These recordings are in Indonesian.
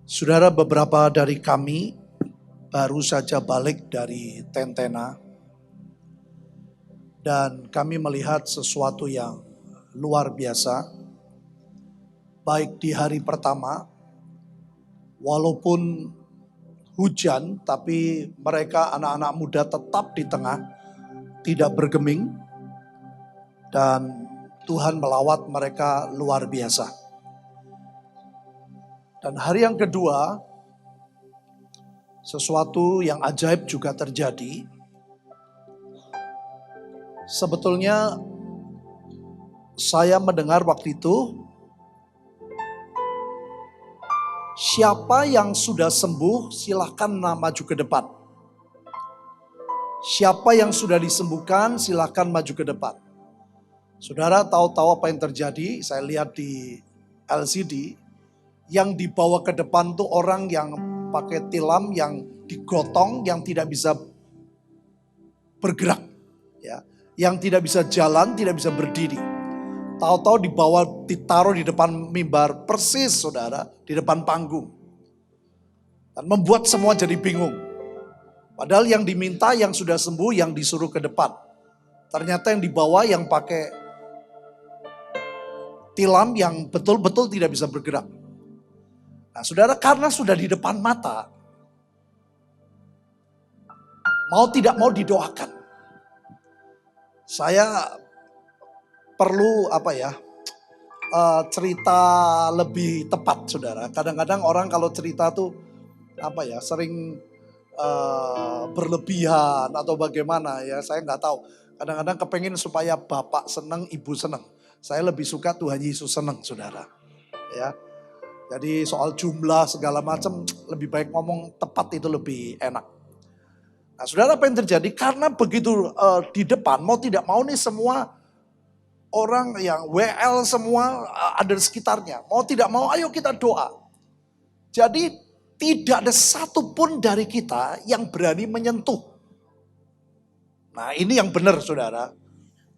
Saudara, beberapa dari kami baru saja balik dari Tentena dan kami melihat sesuatu yang luar biasa. Baik di hari pertama, walaupun hujan, tapi mereka anak-anak muda tetap di tengah, tidak bergeming, dan Tuhan melawat mereka luar biasa. Dan hari yang kedua, sesuatu yang ajaib juga terjadi. Sebetulnya saya mendengar waktu itu, siapa yang sudah sembuh silahkan maju ke depan. Siapa yang sudah disembuhkan silahkan maju ke depan. Saudara tahu-tahu apa yang terjadi? Saya lihat di LCD, yang dibawa ke depan tuh orang yang pakai tilam, yang digotong, yang tidak bisa bergerak, ya, yang tidak bisa jalan, tidak bisa berdiri. Tahu-tahu dibawa, ditaruh di depan mimbar, persis saudara, di depan panggung. Dan membuat semua jadi bingung. Padahal yang diminta yang sudah sembuh, yang disuruh ke depan. Ternyata yang dibawa yang pakai tilam yang betul-betul tidak bisa bergerak. Nah saudara, karena sudah di depan mata, mau tidak mau didoakan. Saya perlu cerita lebih tepat saudara. Kadang-kadang orang kalau cerita tuh sering berlebihan atau bagaimana ya, saya nggak tahu. Kadang-kadang kepengen supaya bapak senang, ibu senang. Saya lebih suka Tuhan Yesus senang saudara. Ya, jadi soal jumlah segala macam lebih baik ngomong tepat, itu lebih enak. Nah saudara, apa yang terjadi? Karena begitu di depan, mau tidak mau nih semua orang yang WL semua ada di sekitarnya. Mau tidak mau ayo kita doa. Jadi tidak ada satupun dari kita yang berani menyentuh. Nah ini yang benar saudara.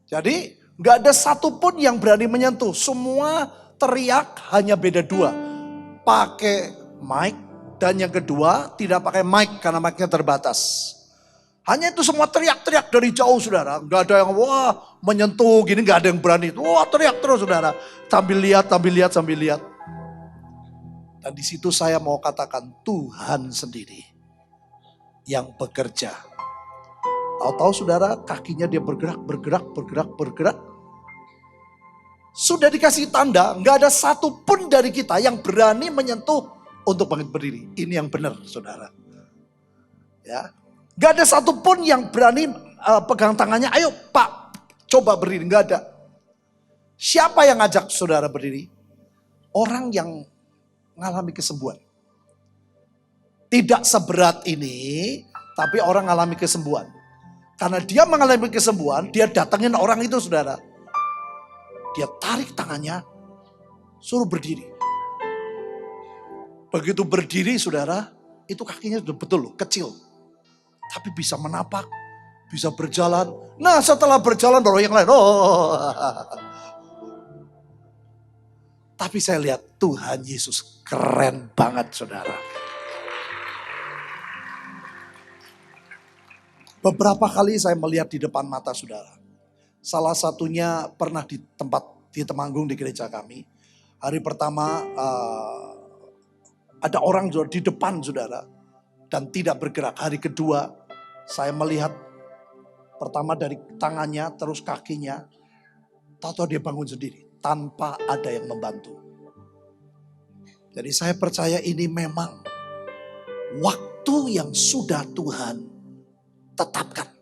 Jadi gak ada satupun yang berani menyentuh. Semua teriak, hanya beda dua. Pakai mic, dan yang kedua tidak pakai mic karena mic-nya terbatas. Hanya itu semua teriak-teriak dari jauh saudara. Gak ada yang wah menyentuh gini, gak ada yang berani. Wah teriak terus saudara. Sambil lihat. Dan di situ saya mau katakan Tuhan sendiri yang bekerja. Tahu-tahu saudara, kakinya dia bergerak. Sudah dikasih tanda, gak ada satupun dari kita yang berani menyentuh untuk bangkit berdiri. Ini yang benar saudara. Ya, gak ada satupun yang berani pegang tangannya, ayo Pak coba berdiri, gak ada. Siapa yang ngajak saudara berdiri? Orang yang mengalami kesembuhan. Tidak seberat ini, tapi orang mengalami kesembuhan. Karena dia mengalami kesembuhan, dia datangin orang itu saudara. Dia tarik tangannya, suruh berdiri. Begitu berdiri saudara, itu kakinya sudah betul loh, kecil. Tapi bisa menapak, bisa berjalan. Nah setelah berjalan baru yang lain. Tapi saya lihat Tuhan Yesus keren banget saudara. Beberapa kali saya melihat di depan mata saudara. Salah satunya pernah di Temanggung di gereja kami. Hari pertama ada orang di depan saudara dan tidak bergerak. Hari kedua saya melihat pertama dari tangannya terus kakinya. Tahu-tahu dia bangun sendiri tanpa ada yang membantu. Jadi saya percaya ini memang waktu yang sudah Tuhan tetapkan.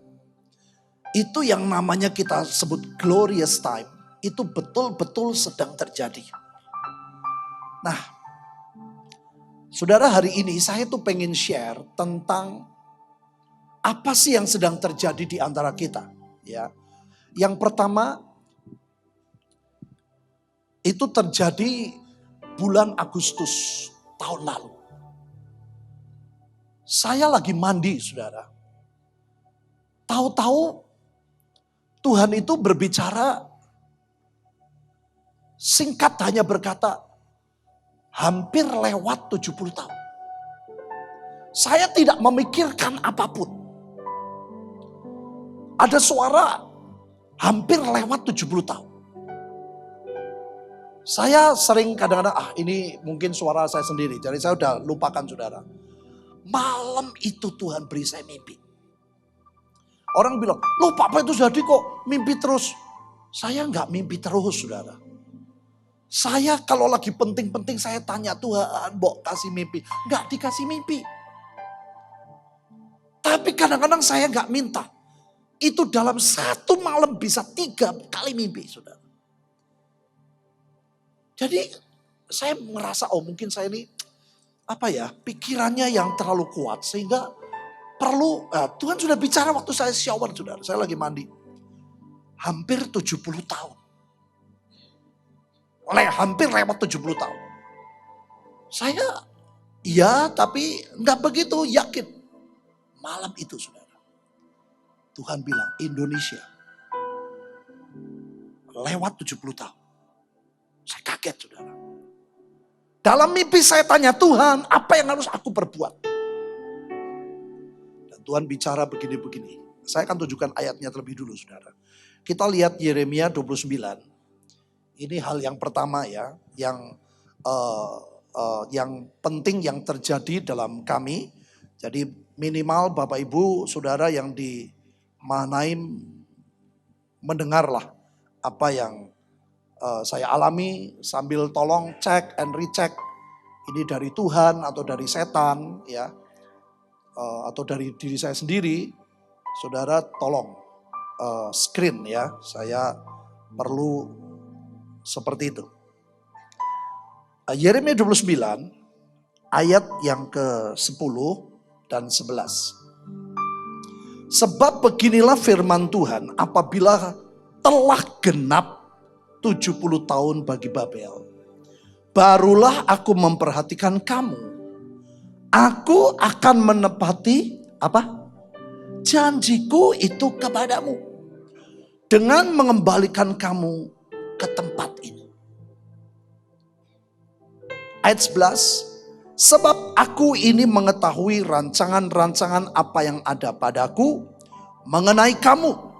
Itu yang namanya kita sebut glorious time. Itu betul-betul sedang terjadi. Nah, saudara, hari ini saya tuh pengen share tentang apa sih yang sedang terjadi di antara kita. Ya, yang pertama itu terjadi bulan Agustus tahun lalu. Saya lagi mandi saudara. Tahu-tahu Tuhan itu berbicara singkat, hanya berkata hampir lewat 70 tahun. Saya tidak memikirkan apapun. Ada suara hampir lewat 70 tahun. Saya sering kadang-kadang, ini mungkin suara saya sendiri. Jadi saya udah lupakan saudara. Malam itu Tuhan beri saya mimpi. Orang bilang, loh Papa itu jadi kok mimpi terus. Saya nggak mimpi terus saudara. Saya kalau lagi penting-penting saya tanya Tuhan, Mbok kasih mimpi. Nggak dikasih mimpi. Tapi kadang-kadang saya nggak minta. Itu dalam satu malam bisa 3 kali mimpi saudara. Jadi saya merasa mungkin saya ini pikirannya yang terlalu kuat sehingga perlu, Tuhan sudah bicara waktu saya shower saudara, saya lagi mandi. Hampir 70 tahun. Hampir lewat 70 tahun. Saya, tapi nggak begitu yakin. Malam itu saudara. Tuhan bilang, Indonesia lewat 70 tahun. Saya kaget saudara. Dalam mimpi saya tanya Tuhan, apa yang harus aku perbuat? Dan Tuhan bicara begini-begini. Saya akan tunjukkan ayatnya terlebih dulu saudara. Kita lihat Yeremia 29. Ini hal yang pertama ya, yang penting yang terjadi dalam kami. Jadi minimal Bapak Ibu Saudara yang di Mahanaim mendengarlah apa yang saya alami sambil tolong cek and recheck. Ini dari Tuhan atau dari setan ya, atau dari diri saya sendiri. Saudara tolong screen ya, saya perlu seperti itu. Yeremia 29 ayat yang ke-10 dan 11. Sebab beginilah firman Tuhan, apabila telah genap 70 tahun bagi Babel, barulah aku memperhatikan kamu. Aku akan menepati janjiku itu kepadamu dengan mengembalikan kamu ke tempat ini. Ayat 11, sebab aku ini mengetahui rancangan-rancangan apa yang ada padaku mengenai kamu.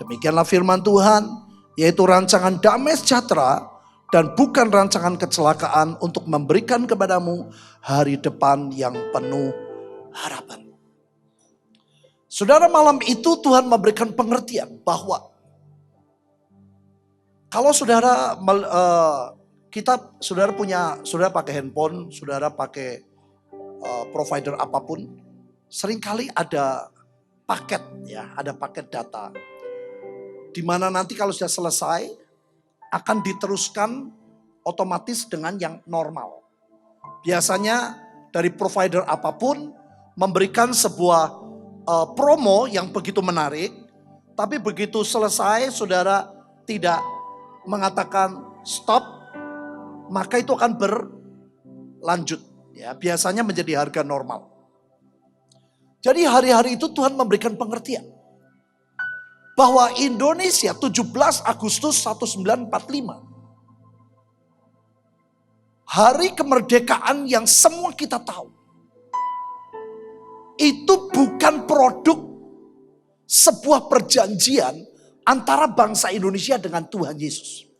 Demikianlah firman Tuhan, yaitu rancangan damai sejahtera dan bukan rancangan kecelakaan, untuk memberikan kepadamu hari depan yang penuh harapan. Saudara, malam itu Tuhan memberikan pengertian bahwa kalau saudara saudara pakai handphone, saudara pakai provider apapun, seringkali ada paket ya, ada paket data. Di mana nanti kalau sudah selesai akan diteruskan otomatis dengan yang normal. Biasanya dari provider apapun memberikan sebuah promo yang begitu menarik, tapi begitu selesai saudara tidak mengatakan stop, maka itu akan berlanjut ya, biasanya menjadi harga normal. Jadi hari-hari itu Tuhan memberikan pengertian bahwa Indonesia 17 Agustus 1945, hari kemerdekaan yang semua kita tahu, itu bukan produk sebuah perjanjian antara bangsa Indonesia dengan Tuhan Yesus.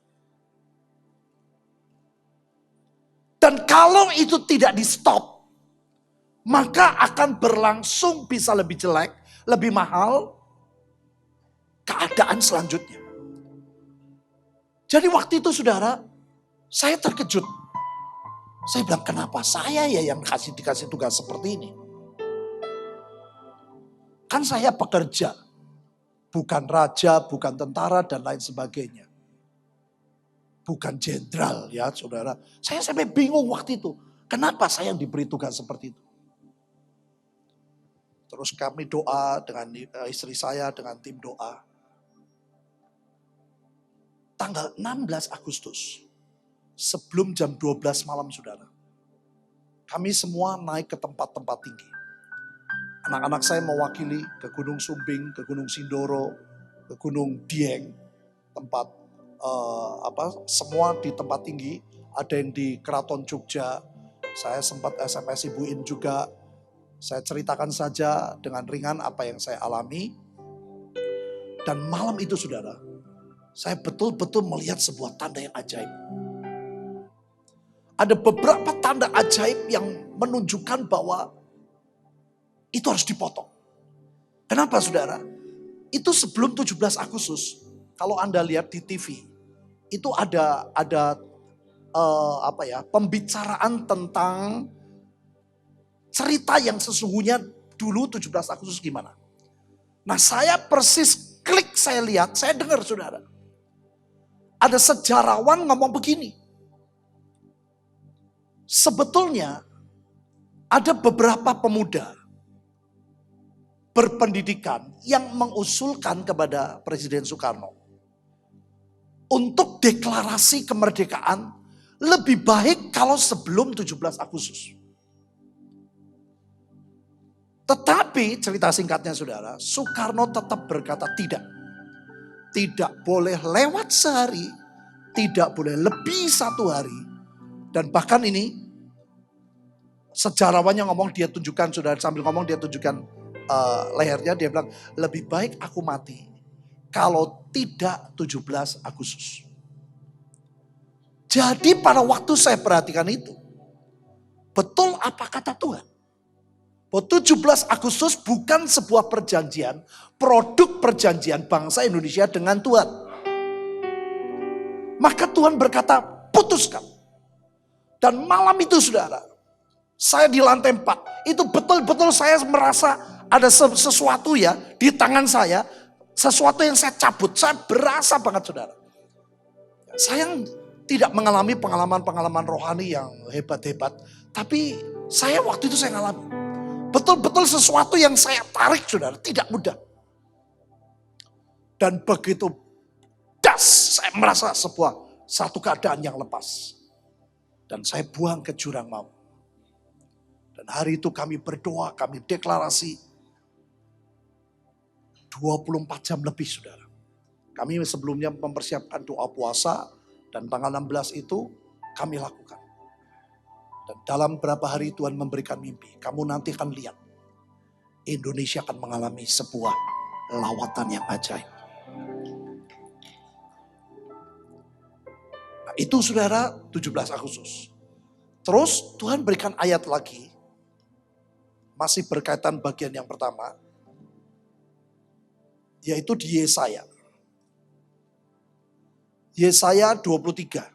Dan kalau itu tidak di stop, maka akan berlangsung bisa lebih jelek, lebih mahal keadaan selanjutnya. Jadi waktu itu saudara, saya terkejut. Saya bilang, kenapa saya ya yang dikasih tugas seperti ini? Kan saya pekerja, bukan raja, bukan tentara dan lain sebagainya. Bukan jenderal ya saudara. Saya sampai bingung waktu itu. Kenapa saya yang diberi tugas seperti itu? Terus kami doa dengan istri saya, dengan tim doa. Tanggal 16 Agustus, sebelum jam 12 malam saudara, kami semua naik ke tempat-tempat tinggi. Anak-anak saya mewakili ke Gunung Sumbing, ke Gunung Sindoro, ke Gunung Dieng, tempat semua di tempat tinggi. Ada yang di Keraton Jogja, saya sempat SMS ibuin juga. Saya ceritakan saja dengan ringan apa yang saya alami. Dan malam itu saudara, saya betul-betul melihat sebuah tanda yang ajaib. Ada beberapa tanda ajaib yang menunjukkan bahwa itu harus dipotong. Kenapa saudara? Itu sebelum 17 Agustus, kalau Anda lihat di TV, itu ada pembicaraan tentang cerita yang sesungguhnya dulu 17 Agustus gimana. Nah saya persis klik, saya lihat, saya dengar saudara. Ada sejarawan ngomong begini. Sebetulnya ada beberapa pemuda berpendidikan yang mengusulkan kepada Presiden Soekarno untuk deklarasi kemerdekaan lebih baik kalau sebelum 17 Agustus. Tetapi cerita singkatnya saudara, Soekarno tetap berkata tidak. Tidak boleh lewat sehari, tidak boleh lebih 1 hari. Dan bahkan ini sejarawannya ngomong, dia tunjukkan saudara, sambil ngomong dia tunjukkan lehernya, dia bilang lebih baik aku mati kalau tidak 17 Agustus. Jadi pada waktu saya perhatikan itu, betul apa kata Tuhan? Bahwa 17 Agustus bukan sebuah perjanjian, produk perjanjian bangsa Indonesia dengan Tuhan. Maka Tuhan berkata, putuskan. Dan malam itu saudara, saya di lantai 4, itu betul-betul saya merasa ada sesuatu ya di tangan saya, sesuatu yang saya cabut. Saya berasa banget saudara. Saya tidak mengalami pengalaman-pengalaman rohani yang hebat-hebat. Tapi saya waktu itu saya ngalami. Betul-betul sesuatu yang saya tarik saudara, tidak mudah. Dan begitu saya merasa satu keadaan yang lepas. Dan saya buang ke jurang maut. Dan hari itu kami berdoa, kami deklarasi. 24 jam lebih saudara. Kami sebelumnya mempersiapkan doa puasa. Dan tanggal 16 itu kami lakukan. Dan dalam beberapa hari Tuhan memberikan mimpi. Kamu nanti akan lihat. Indonesia akan mengalami sebuah lawatan yang ajaib. Nah, itu saudara 17 Agustus. Terus Tuhan berikan ayat lagi. Masih berkaitan bagian yang pertama. Yaitu di Yesaya. Yesaya 23.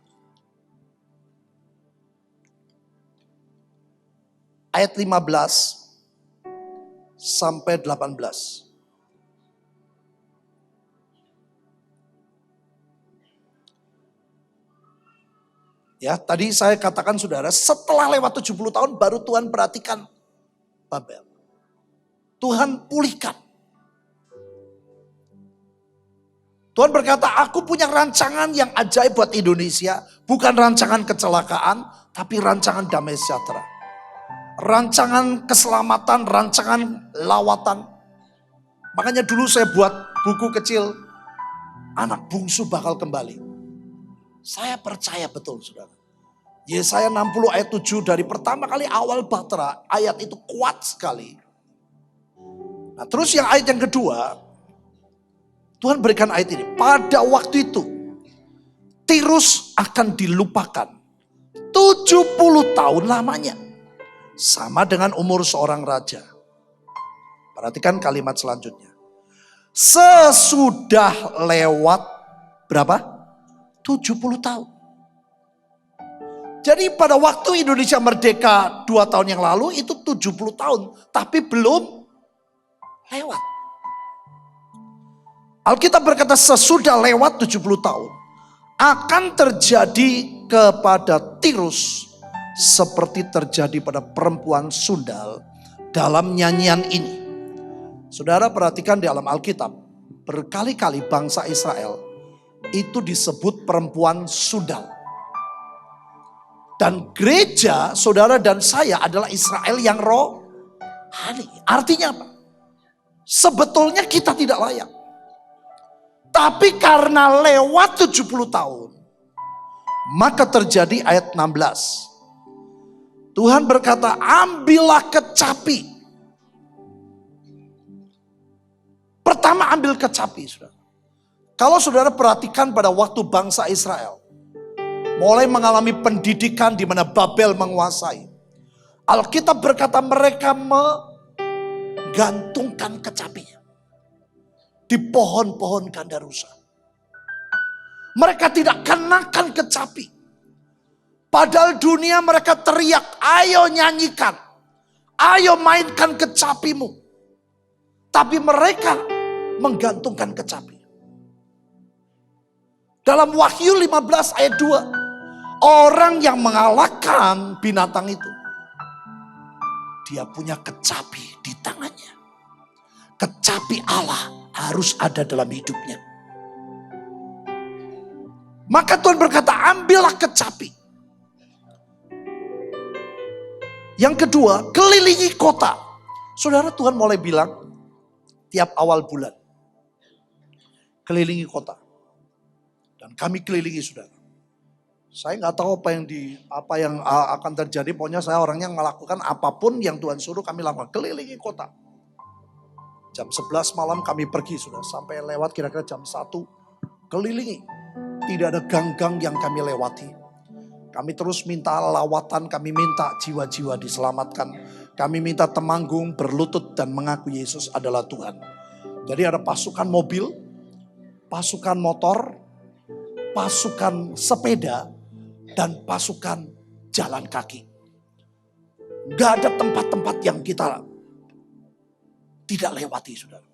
Ayat 15 sampai 18. Ya, tadi saya katakan saudara, setelah lewat 70 tahun baru Tuhan perhatikan Babel. Tuhan pulihkan. Tuhan berkata, aku punya rancangan yang ajaib buat Indonesia. Bukan rancangan kecelakaan, tapi rancangan damai sejahtera. Rancangan keselamatan, rancangan lawatan. Makanya dulu saya buat buku kecil, anak bungsu bakal kembali. Saya percaya betul saudara. Yesaya 60 ayat 7 dari pertama kali awal Bahtera, ayat itu kuat sekali. Nah terus yang ayat yang kedua, Tuhan berikan ayat ini. Pada waktu itu, Tirus akan dilupakan 70 tahun lamanya. Sama dengan umur seorang raja. Perhatikan kalimat selanjutnya. Sesudah lewat berapa? 70 tahun. Jadi pada waktu Indonesia merdeka 2 tahun yang lalu itu 70 tahun. Tapi belum lewat. Alkitab berkata sesudah lewat 70 tahun. Akan terjadi kepada Tirus seperti terjadi pada perempuan sundal dalam nyanyian ini. Saudara perhatikan di dalam Alkitab. Berkali-kali bangsa Israel itu disebut perempuan sundal. Dan gereja saudara dan saya adalah Israel yang rohani. Artinya apa? Sebetulnya kita tidak layak. Tapi karena lewat 70 tahun, maka terjadi ayat 16. Tuhan berkata, ambillah kecapi Pertama ambil kecapi, saudara. Kalau saudara perhatikan pada waktu bangsa Israel mulai mengalami pendidikan di mana Babel menguasai. Alkitab berkata mereka menggantungkan kecapinya di pohon-pohon gandarusa. Mereka tidak kenakan kecapi. Padahal dunia mereka teriak, ayo nyanyikan, ayo mainkan kecapimu. Tapi mereka menggantungkan kecapi. Dalam Wahyu 15 ayat 2, orang yang mengalahkan binatang itu, dia punya kecapi di tangannya. Kecapi Allah harus ada dalam hidupnya. Maka Tuhan berkata, ambillah kecapi. Yang kedua, kelilingi kota. Saudara, Tuhan mulai bilang tiap awal bulan, kelilingi kota. Dan kami kelilingi, saudara. Saya nggak tahu apa yang akan terjadi. Pokoknya saya orangnya melakukan apapun yang Tuhan suruh kami lakukan. Kelilingi kota. Jam 11 malam kami pergi, sudah sampai lewat kira-kira jam 1. Kelilingi. Tidak ada gang-gang yang kami lewati. Kami terus minta lawatan, kami minta jiwa-jiwa diselamatkan. Kami minta temanggung, berlutut dan mengaku Yesus adalah Tuhan. Jadi ada pasukan mobil, pasukan motor, pasukan sepeda, dan pasukan jalan kaki. Gak ada tempat-tempat yang kita tidak lewati, saudara.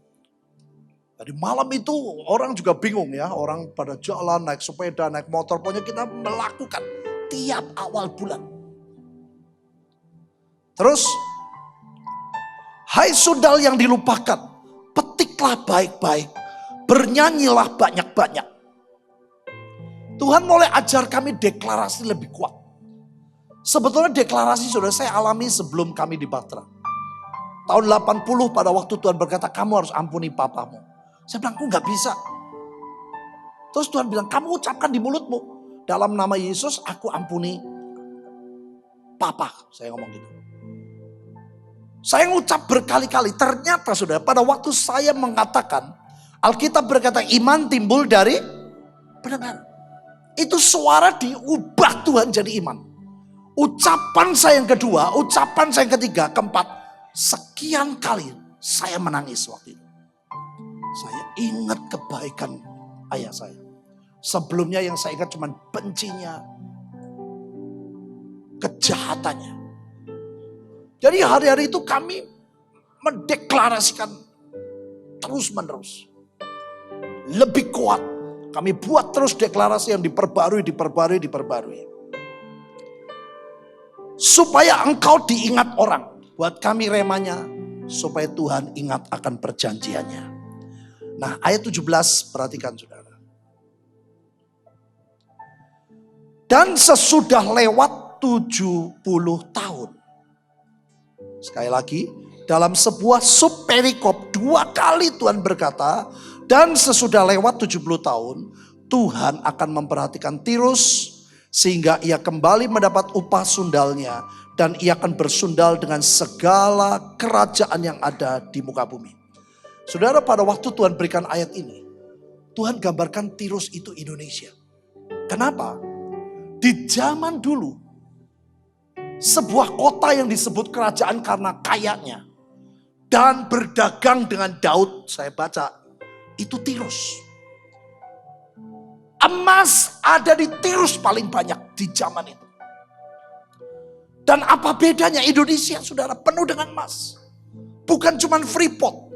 Jadi malam itu orang juga bingung ya. Orang pada jalan, naik sepeda, naik motor. Pokoknya kita melakukan tiap awal bulan. Terus, hai sundal yang dilupakan, petiklah baik-baik, bernyanyilah banyak-banyak. Tuhan mulai ajar kami deklarasi lebih kuat. Sebetulnya deklarasi sudah saya alami sebelum kami di Batra. Tahun 80 pada waktu Tuhan berkata, kamu harus ampuni papamu. Saya bilang, aku gak bisa. Terus Tuhan bilang, kamu ucapkan di mulutmu, dalam nama Yesus aku ampuni papa. Saya ngomong gitu. Saya ngucap berkali-kali. Ternyata saudara, pada waktu saya mengatakan, Alkitab berkata iman timbul dari pendengar. Itu suara diubah Tuhan jadi iman. Ucapan saya yang kedua, ucapan saya yang ketiga, keempat. Sekian kali saya menangis waktu itu. Saya ingat kebaikan ayah saya. Sebelumnya yang saya ingat cuma bencinya, kejahatannya. Jadi hari-hari itu kami mendeklarasikan terus menerus. Lebih kuat. Kami buat terus deklarasi yang diperbarui. Supaya engkau diingat orang. Buat kami remanya, supaya Tuhan ingat akan perjanjiannya. Nah ayat 17 perhatikan saudara. Dan sesudah lewat 70 tahun. Sekali lagi, dalam sebuah subperikop 2 kali Tuhan berkata, dan sesudah lewat 70 tahun, Tuhan akan memperhatikan Tirus sehingga ia kembali mendapat upah sundalnya dan ia akan bersundal dengan segala kerajaan yang ada di muka bumi. Saudara, pada waktu Tuhan berikan ayat ini, Tuhan gambarkan Tirus itu Indonesia. Kenapa? Di zaman dulu, sebuah kota yang disebut kerajaan karena kayanya dan berdagang dengan Daud, saya baca, itu Tirus. Emas ada di Tirus paling banyak di zaman itu. Dan apa bedanya Indonesia, saudara, penuh dengan emas. Bukan cuma Freeport.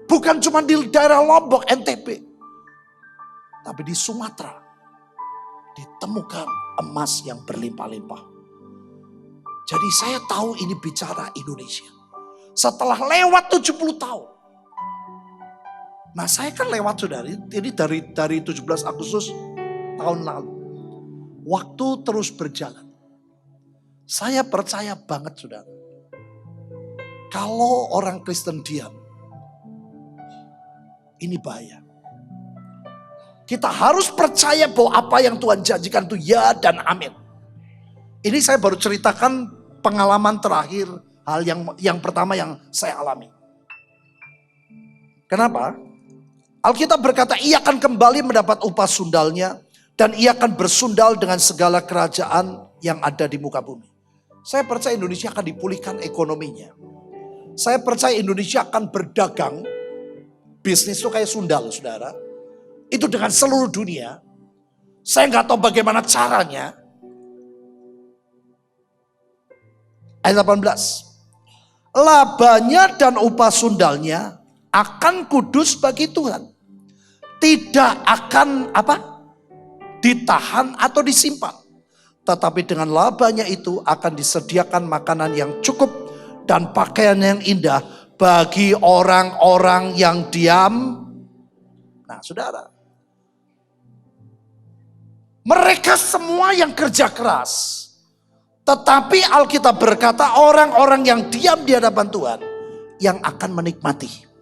Bukan cuma di daerah Lombok, NTB. Tapi di Sumatera ditemukan emas yang berlimpah-limpah. Jadi saya tahu ini bicara Indonesia. Setelah lewat 70 tahun. Nah saya kan lewat saudara, ini dari 17 Agustus tahun lalu. Waktu terus berjalan. Saya percaya banget saudara. Kalau orang Kristen diam, ini bahaya. Kita harus percaya bahwa apa yang Tuhan janjikan itu ya dan amin. Ini saya baru ceritakan pengalaman terakhir, hal yang pertama yang saya alami. Kenapa? Alkitab berkata ia akan kembali mendapat upah sundalnya dan ia akan bersundal dengan segala kerajaan yang ada di muka bumi. Saya percaya Indonesia akan dipulihkan ekonominya. Saya percaya Indonesia akan berdagang, bisnis itu kayak sundal saudara. Itu dengan seluruh dunia. Saya nggak tahu bagaimana caranya. Ayat 18. Labanya dan upah sundalnya akan kudus bagi Tuhan. Tidak akan ditahan atau disimpan. Tetapi dengan labanya itu akan disediakan makanan yang cukup dan pakaian yang indah bagi orang-orang yang diam. Nah saudara, mereka semua yang kerja keras. Tetapi Alkitab berkata orang-orang yang diam di hadapan Tuhan yang akan menikmati.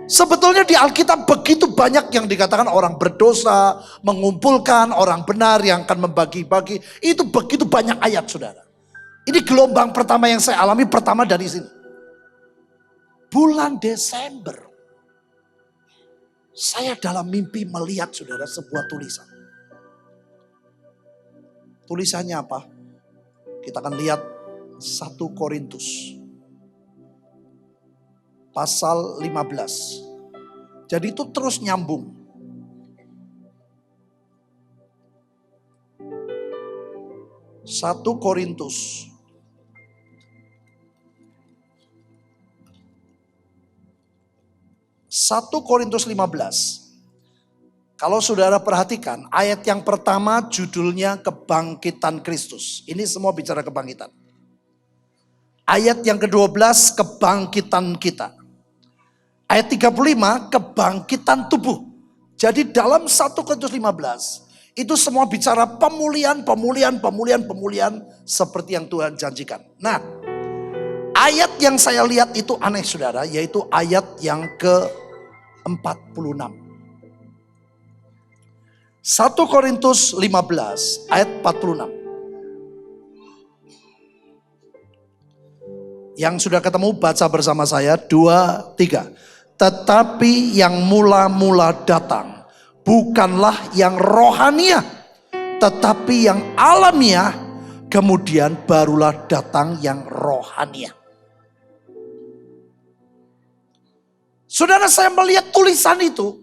Sebetulnya di Alkitab begitu banyak yang dikatakan orang berdosa, mengumpulkan orang benar yang akan membagi-bagi. Itu begitu banyak ayat saudara. Ini gelombang pertama yang saya alami pertama dari sini. Bulan Desember. Saya dalam mimpi melihat saudara sebuah tulisan. Tulisannya apa? Kita akan lihat 1 Korintus. Pasal 15. Jadi itu terus nyambung. Satu Korintus. Satu Korintus 15. Kalau saudara perhatikan, ayat yang pertama judulnya kebangkitan Kristus. Ini semua bicara kebangkitan. Ayat yang ke-12 kebangkitan kita. Ayat 35 kebangkitan tubuh. Jadi dalam 1 Korintus 15 itu semua bicara pemulihan seperti yang Tuhan janjikan. Nah, ayat yang saya lihat itu aneh saudara, yaitu ayat yang ke-46. 1 Korintus 15 ayat 46. Yang sudah ketemu baca bersama saya 2, 3. Tetapi yang mula-mula datang bukanlah yang rohaniah, tetapi yang alamiah, kemudian barulah datang yang rohaniah. Saudara, saya melihat tulisan itu.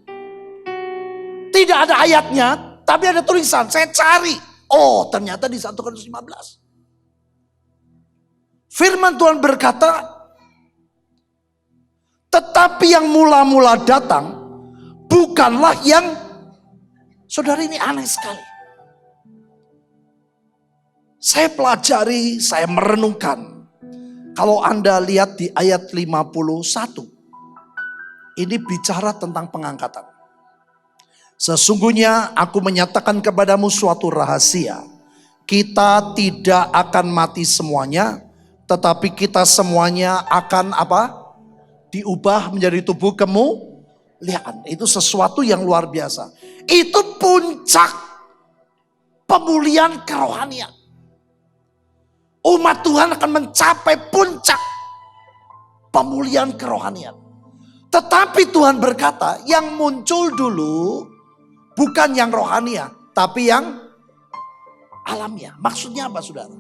Tidak ada ayatnya, tapi ada tulisan. Saya cari. Oh, ternyata di 1 Korintus 15. Firman Tuhan berkata, tetapi yang mula-mula datang bukanlah yang, saudara ini aneh sekali. Saya pelajari, saya merenungkan. Kalau Anda lihat di ayat 51, ini bicara tentang pengangkatan. Sesungguhnya aku menyatakan kepadamu suatu rahasia. Kita tidak akan mati semuanya, tetapi kita semuanya akan diubah menjadi tubuh kemuliaan. Itu sesuatu yang luar biasa. Itu puncak pemulihan kerohanian. Umat Tuhan akan mencapai puncak pemulihan kerohanian. Tetapi Tuhan berkata, yang muncul dulu bukan yang rohania, tapi yang alamiah. Maksudnya apa saudara?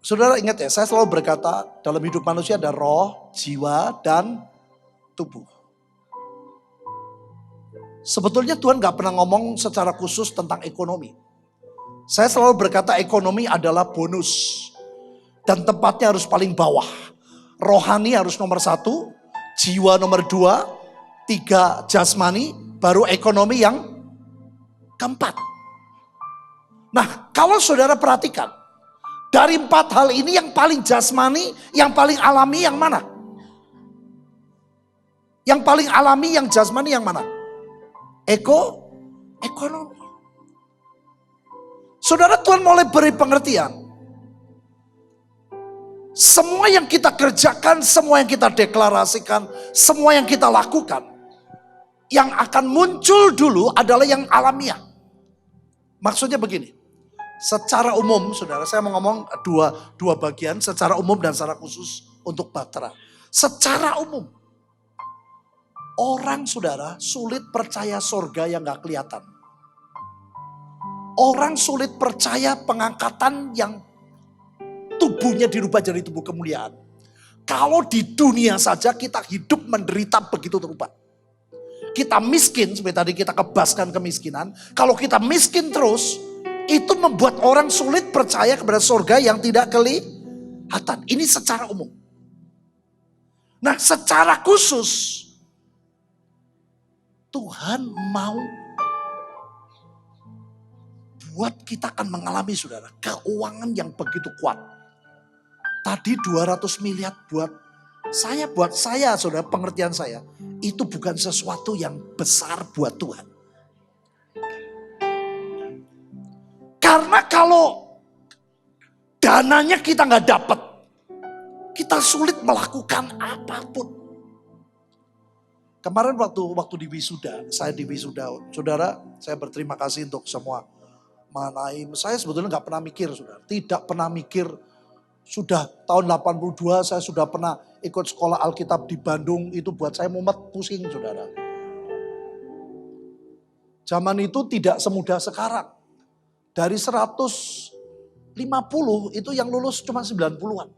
Saudara ingat ya, saya selalu berkata dalam hidup manusia ada roh, jiwa, dan tubuh. Sebetulnya Tuhan gak pernah ngomong secara khusus tentang ekonomi. Saya selalu berkata ekonomi adalah bonus. Dan tempatnya harus paling bawah. Rohani harus nomor 1, jiwa nomor 2, 3 jasmani, baru ekonomi yang keempat. Nah, kalau saudara perhatikan, dari 4 hal ini yang paling jasmani, yang paling alami yang mana? Yang paling alami, yang jasmani yang mana? Ekonomi. Saudara, Tuhan mulai beri pengertian. Semua yang kita kerjakan, semua yang kita deklarasikan, semua yang kita lakukan, yang akan muncul dulu adalah yang alamiah. Maksudnya begini, secara umum saudara, saya mau ngomong dua bagian, secara umum dan secara khusus untuk Batra. Secara umum, Orang saudara sulit percaya surga yang gak kelihatan. Orang sulit percaya pengangkatan yang tubuhnya dirubah jadi tubuh kemuliaan. Kalau di dunia saja kita hidup menderita begitu rupa. Kita miskin, seperti tadi kita kebaskan kemiskinan. Kalau kita miskin terus, itu membuat orang sulit percaya kepada surga yang tidak kelihatan. Ini secara umum. Nah, secara khusus Tuhan mau buat kita akan mengalami saudara keuangan yang begitu kuat. Tadi 200 miliar buat saya saudara, pengertian saya itu bukan sesuatu yang besar buat Tuhan. Karena kalau dananya kita nggak dapat, kita sulit melakukan apapun. Kemarin waktu di wisuda, saya di wisuda, saudara, saya berterima kasih untuk semua mengenai, saya sebetulnya nggak pernah mikir, saudara, tidak pernah mikir. Sudah tahun 82 saya sudah pernah ikut sekolah Alkitab di Bandung, itu buat saya mumet pusing, saudara. Zaman itu tidak semudah sekarang. Dari 150 itu yang lulus cuma 90-an.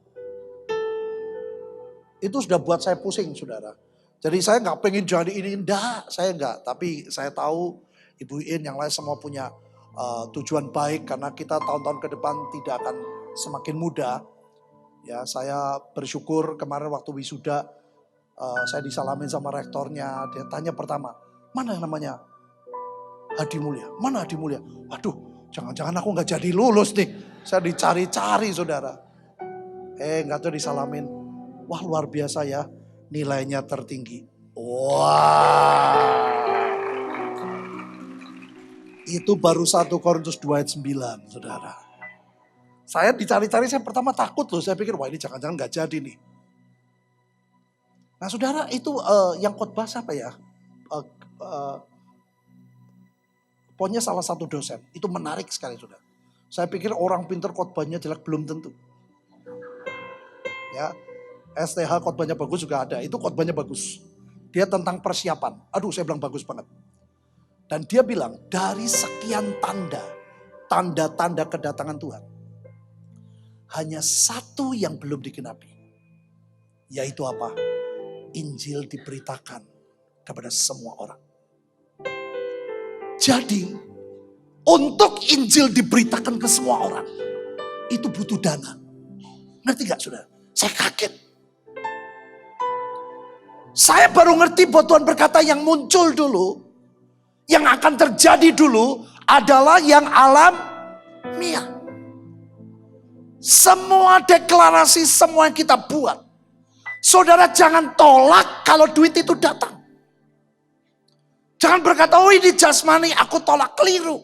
Itu sudah buat saya pusing, saudara. Jadi saya nggak pengen jadi ini, enggak, saya enggak. Tapi saya tahu Ibu In yang lain semua punya tujuan baik karena kita tahun-tahun ke depan tidak akan semakin muda. Ya, saya bersyukur kemarin waktu wisuda saya disalamin sama rektornya. Dia tanya pertama, mana yang namanya Hadi Mulya? Mana Hadi Mulya? Waduh, jangan-jangan aku nggak jadi lulus nih. Saya dicari-cari, saudara. Nggak tuh disalamin. Wah, luar biasa ya. Nilainya tertinggi. Wah. Itu baru 1 Korintus 2 ayat 9, saudara. Saya dicari-cari, saya pertama takut loh. Saya pikir, wah ini jangan-jangan gak jadi nih. Nah saudara, itu yang khotbah siapa ya? Pokoknya salah satu dosen. Itu menarik sekali, saudara. Saya pikir orang pintar khotbahnya jelek, belum tentu. Ya, STH khotbahnya bagus juga ada. Itu khotbahnya bagus. Dia tentang persiapan. Aduh, saya bilang bagus banget. Dan dia bilang dari sekian tanda-tanda kedatangan Tuhan, hanya satu yang belum digenapi. Yaitu apa? Injil diberitakan kepada semua orang. Jadi untuk Injil diberitakan ke semua orang, itu butuh dana. Ngerti gak saudara? Saya kaget. Saya baru ngerti bahwa Tuhan berkata yang muncul dulu, yang akan terjadi dulu adalah yang alamiah. Semua deklarasi, semua yang kita buat. Saudara jangan tolak kalau duit itu datang. Jangan berkata, oh ini jasmani, aku tolak, keliru.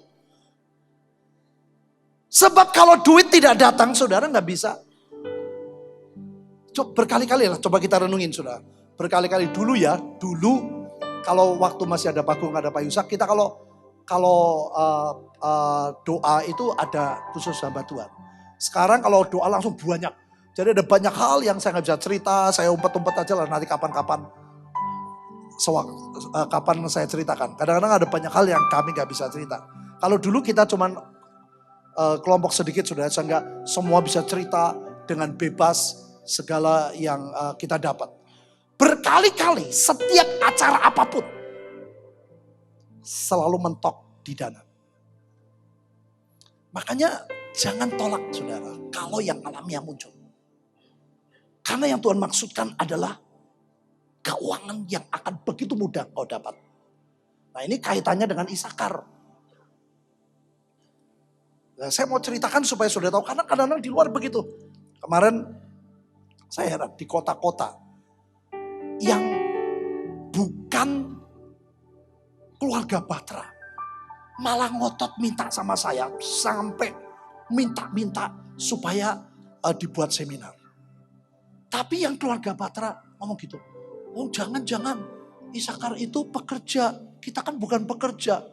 Sebab kalau duit tidak datang, saudara nggak bisa. Berkali-kali lah, coba kita renungin saudara. Berkali-kali dulu ya, dulu kalau waktu masih ada Bagong, ada Pak Yusak, kita kalau doa itu ada khusus hamba Tuhan. Sekarang kalau doa langsung banyak. Jadi ada banyak hal yang saya nggak bisa cerita, saya umpet-umpet aja lah nanti kapan-kapan. Kapan saya ceritakan. Kadang-kadang ada banyak hal yang kami nggak bisa cerita. Kalau dulu kita cuman kelompok sedikit sudah, sehingga semua bisa cerita dengan bebas segala yang kita dapat. Berkali-kali setiap acara apapun selalu mentok di dana. Makanya jangan tolak saudara kalau yang alamiah muncul. Karena yang Tuhan maksudkan adalah keuangan yang akan begitu mudah kau dapat. Nah ini kaitannya dengan Isakar. Nah, saya mau ceritakan supaya saudara tahu, karena kadang-kadang di luar begitu. Kemarin saya heran di kota-kota yang bukan keluarga Batra malah ngotot minta sama saya, sampai minta supaya dibuat seminar. Tapi yang keluarga Batra ngomong gitu, oh jangan, Isakar itu pekerja, kita kan bukan pekerja.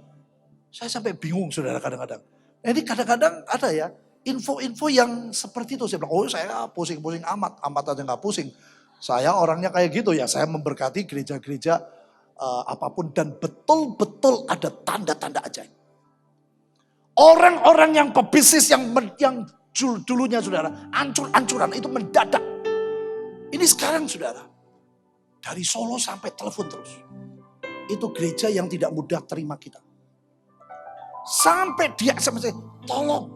Saya sampai bingung saudara kadang-kadang. Jadi kadang-kadang ada ya info-info yang seperti itu. Saya bilang, oh saya pusing-pusing amat aja gak pusing. Saya orangnya kayak gitu ya, saya memberkati gereja-gereja apapun dan betul-betul ada tanda-tanda ajaib. Orang-orang yang pebisnis yang dulunya saudara ancur-ancuran itu mendadak. Ini sekarang saudara dari Solo sampai telepon terus. Itu gereja yang tidak mudah terima kita. Sampai dia sama saya, tolong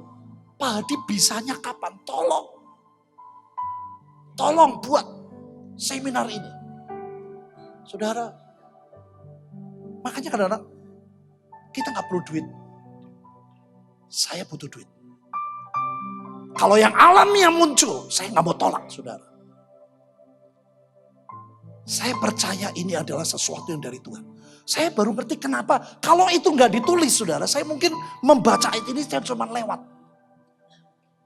Pak Hadi bisanya kapan? Tolong buat seminar ini. Saudara, makanya kadang-kadang kita gak perlu duit. Saya butuh duit. Kalau yang alami yang muncul, saya gak mau tolak saudara. Saya percaya ini adalah sesuatu yang dari Tuhan. Saya baru ngerti kenapa. Kalau itu gak ditulis saudara, saya mungkin membaca ayat ini saya cuma lewat.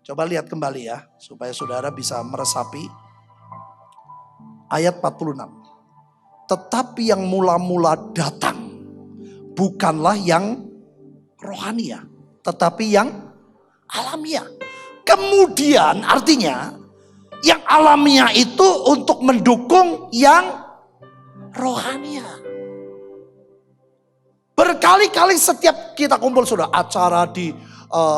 Coba lihat kembali ya, supaya saudara bisa meresapi. Ayat 46. Tetapi yang mula-mula datang, bukanlah yang rohania, tetapi yang alamiah. Kemudian artinya, yang alamiah itu untuk mendukung yang rohania. Berkali-kali setiap kita kumpul sudah acara di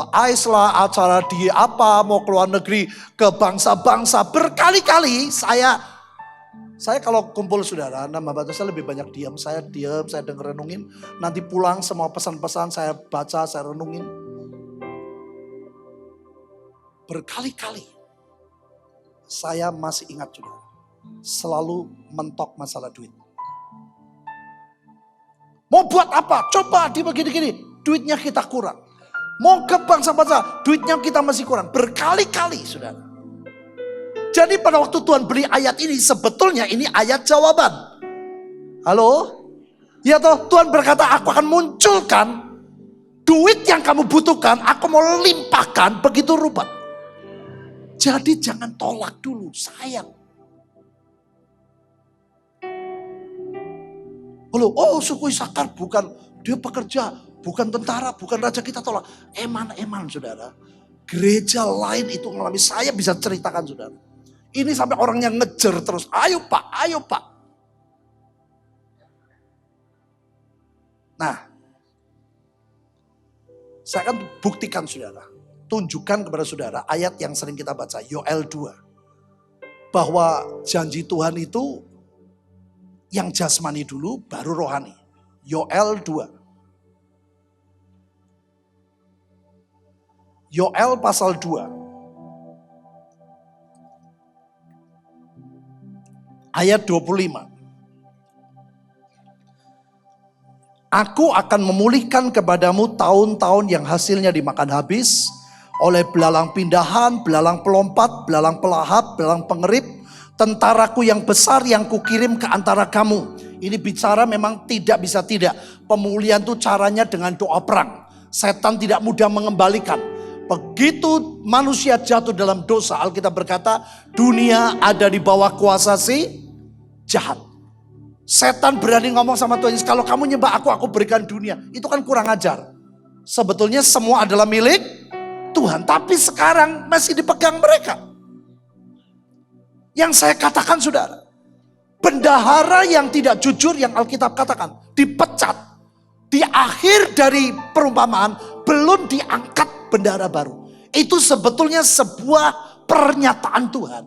AIS lah, acara di apa, mau keluar negeri ke bangsa-bangsa. Berkali-kali saya kalau kumpul saudara, nama baca saya lebih banyak diam. Saya diam, saya denger renungin. Nanti pulang semua pesan-pesan saya baca, saya renungin. Berkali-kali saya masih ingat saudara, selalu mentok masalah duit. Mau buat apa? Coba di begini-gini, duitnya kita kurang. Mau ke bangsa-bangsa, duitnya kita masih kurang. Berkali-kali saudara. Jadi pada waktu Tuhan beri ayat ini, sebetulnya ini ayat jawaban. Halo? Ya toh, Tuhan berkata aku akan munculkan duit yang kamu butuhkan, aku mau limpahkan begitu rupa. Jadi jangan tolak dulu, sayang. Oh suku Isakar bukan, dia pekerja, bukan tentara, bukan raja, kita tolak. Eman saudara. Gereja lain itu mengalami, saya bisa ceritakan saudara. Ini sampai orang yang ngejar terus, ayo pak. Nah, saya akan buktikan saudara. Tunjukkan kepada saudara ayat yang sering kita baca, Yoel 2. Bahwa janji Tuhan itu yang jasmani dulu baru rohani. Yoel 2. Yoel pasal 2. Ayat 25. Aku akan memulihkan kepadamu tahun-tahun yang hasilnya dimakan habis oleh belalang pindahan, belalang pelompat, belalang pelahap, belalang pengerip, tentaraku yang besar yang kukirim ke antara kamu. Ini bicara memang tidak bisa tidak. Pemulihan itu caranya dengan doa perang. Setan tidak mudah mengembalikan. Begitu manusia jatuh dalam dosa, Alkitab berkata dunia ada di bawah kuasa si jahat. Setan berani ngomong sama Tuhan Yesus, kalau kamu nyembah aku berikan dunia. Itu kan kurang ajar. Sebetulnya semua adalah milik Tuhan, tapi sekarang masih dipegang mereka. Yang saya katakan saudara, bendahara yang tidak jujur yang Alkitab katakan dipecat. Di akhir dari perumpamaan belum diangkat bendahara baru. Itu sebetulnya sebuah pernyataan Tuhan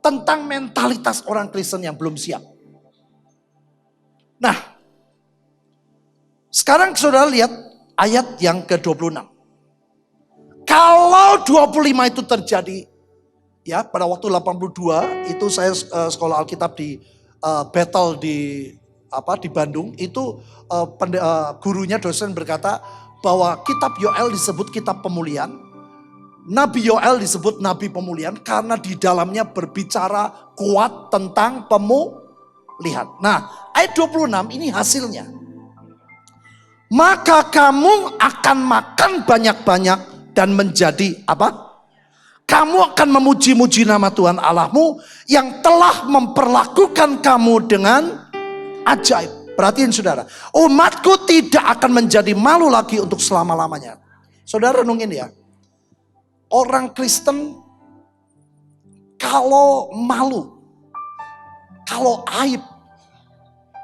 tentang mentalitas orang Kristen yang belum siap. Nah, sekarang saudara lihat ayat yang ke-26. Kalau 25 itu terjadi, ya pada waktu 82 itu saya sekolah Alkitab di Bethel di Bandung. Itu gurunya dosen berkata bahwa kitab Yoel disebut kitab pemulihan. Nabi Yoel disebut nabi pemulihan karena di dalamnya berbicara kuat tentang pemulihan. Nah, ayat 26 ini hasilnya. Maka kamu akan makan banyak-banyak dan menjadi apa? Kamu akan memuji-muji nama Tuhan Allahmu yang telah memperlakukan kamu dengan ajaib. Perhatiin saudara, umatku tidak akan menjadi malu lagi untuk selama-lamanya. Saudara renungin ya. Orang Kristen kalau malu, kalau aib,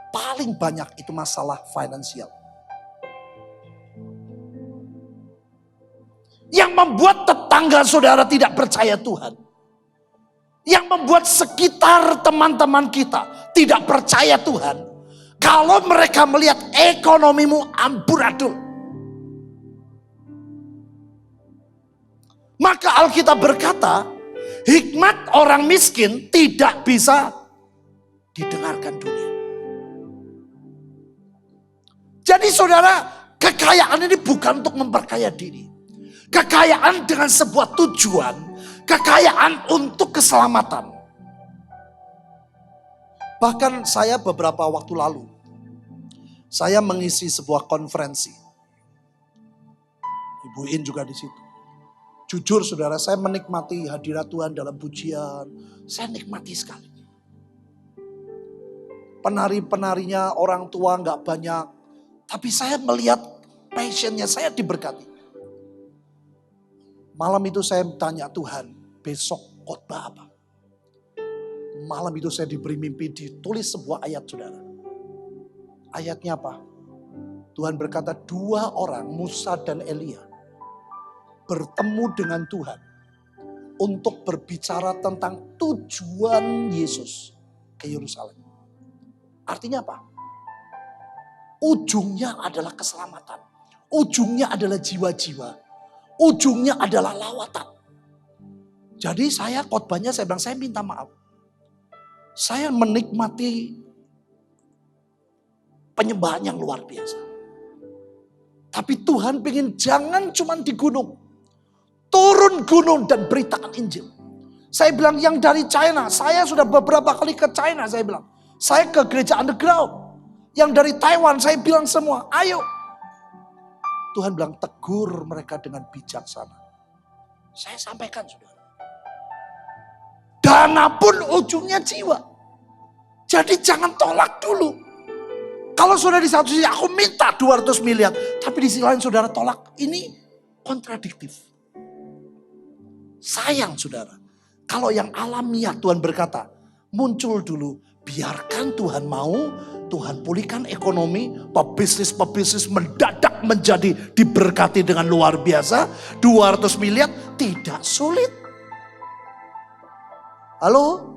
paling banyak itu masalah finansial. Yang membuat tetangga saudara tidak percaya Tuhan. Yang membuat sekitar teman-teman kita tidak percaya Tuhan. Kalau mereka melihat ekonomimu amburadul. Maka Alkitab berkata, hikmat orang miskin tidak bisa didengarkan dunia. Jadi saudara, kekayaan ini bukan untuk memperkaya diri. Kekayaan dengan sebuah tujuan, kekayaan untuk keselamatan. Bahkan saya beberapa waktu lalu, saya mengisi sebuah konferensi. Ibu In juga di situ. Jujur saudara, saya menikmati hadirat Tuhan dalam pujian. Saya nikmati sekali. Penari-penarinya orang tua nggak banyak. Tapi saya melihat passionnya, saya diberkati. Malam itu saya tanya Tuhan, besok khotbah apa? Malam itu saya diberi mimpi, ditulis sebuah ayat saudara. Ayatnya apa? Tuhan berkata 2 orang, Musa dan Elia, bertemu dengan Tuhan untuk berbicara tentang tujuan Yesus ke Yerusalem. Artinya apa? Ujungnya adalah keselamatan. Ujungnya adalah jiwa-jiwa. Ujungnya adalah lawatan. Jadi saya khotbahnya saya bilang, saya minta maaf. Saya menikmati penyembahan yang luar biasa. Tapi Tuhan pengen jangan cuma di gunung. Turun gunung dan beritakan Injil. Saya bilang yang dari China, saya sudah beberapa kali ke China, saya bilang. Saya ke gereja underground. Yang dari Taiwan, saya bilang semua, ayo. Tuhan bilang tegur mereka dengan bijaksana. Saya sampaikan saudara. Dana pun ujungnya jiwa. Jadi jangan tolak dulu. Kalau sudah di satu sisi aku minta 200 miliar. Tapi di sisi lain saudara tolak. Ini kontradiktif. Sayang saudara. Kalau yang alamiah Tuhan berkata. Muncul dulu. Biarkan Tuhan mau. Tuhan pulihkan ekonomi. Pebisnis mendadak menjadi diberkati dengan luar biasa. 200 miliar tidak sulit. Halo?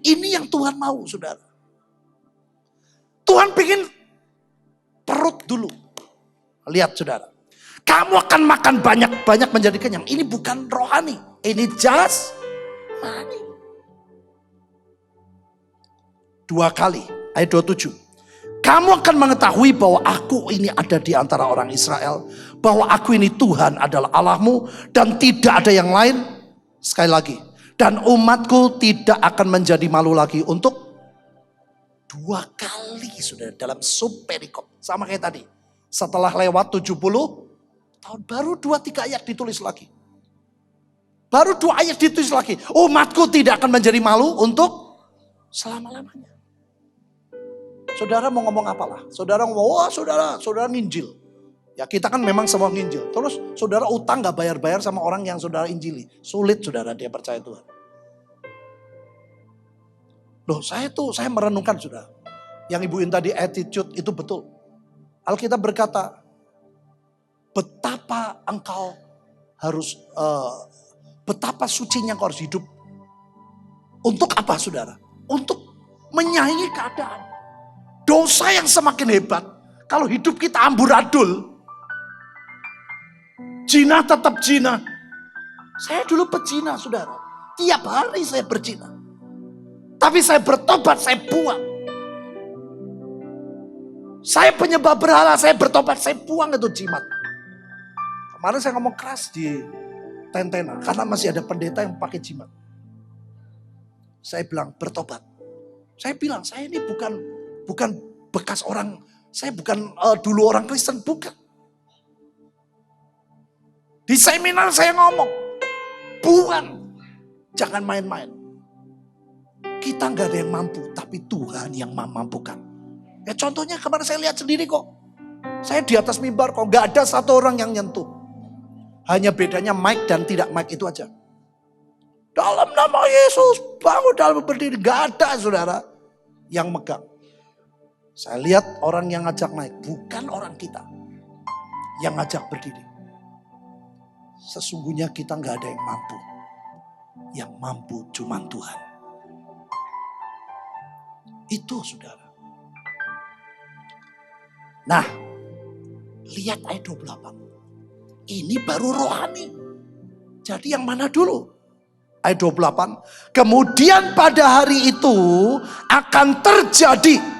Ini yang Tuhan mau saudara. Tuhan pengen perut dulu. Lihat saudara. Kamu akan makan banyak-banyak menjadi kenyang. Ini bukan rohani. Ini jasmani. 2 kali. Ayat 27. Kamu akan mengetahui bahwa aku ini ada di antara orang Israel. Bahwa aku ini Tuhan adalah Allahmu. Dan tidak ada yang lain. Sekali lagi. Dan umatku tidak akan menjadi malu lagi untuk 2 kali sudah dalam subperikop. Sama kayak tadi. Setelah lewat 70 tahun baru 2-3 ayat ditulis lagi. Baru 2 ayat ditulis lagi. Umatku tidak akan menjadi malu untuk selama-lamanya. Saudara mau ngomong apalah? Saudara ngomong, wah saudara nginjil. Ya kita kan memang semua nginjil. Terus saudara utang gak bayar-bayar sama orang yang saudara injili. Sulit saudara dia percaya Tuhan. Loh saya merenungkan saudara. Yang Ibu In tadi attitude itu betul. Alkitab berkata, betapa engkau harus, betapa sucinya engkau harus hidup. Untuk apa saudara? Untuk menyaingi keadaan. Dosa yang semakin hebat. Kalau hidup kita amburadul. Zina tetap zina. Saya dulu pezina saudara. Tiap hari saya berzina. Tapi saya bertobat, saya buang. Saya penyembah berhala, saya bertobat, saya buang itu jimat. Kemarin saya ngomong keras di Tentena. Karena masih ada pendeta yang pakai jimat. Saya bilang bertobat. Saya bilang saya ini bukan bekas orang. Saya bukan dulu orang Kristen, bukan. Di seminar saya ngomong, buang, jangan main-main. Kita nggak ada yang mampu, tapi Tuhan yang memampukan. Ya contohnya kemarin saya lihat sendiri kok. Saya di atas mimbar kok, nggak ada satu orang yang nyentuh. Hanya bedanya mic dan tidak mic itu aja. Dalam nama Yesus, bangun dalam berdiri. Nggak ada saudara yang megang. Saya lihat orang yang ngajak naik, bukan orang kita yang ngajak berdiri. Sesungguhnya kita nggak ada yang mampu. Yang mampu cuma Tuhan. Itu saudara. Nah, lihat ayat 28. Ini baru rohani. Jadi yang mana dulu? Ayat 28. Kemudian pada hari itu akan terjadi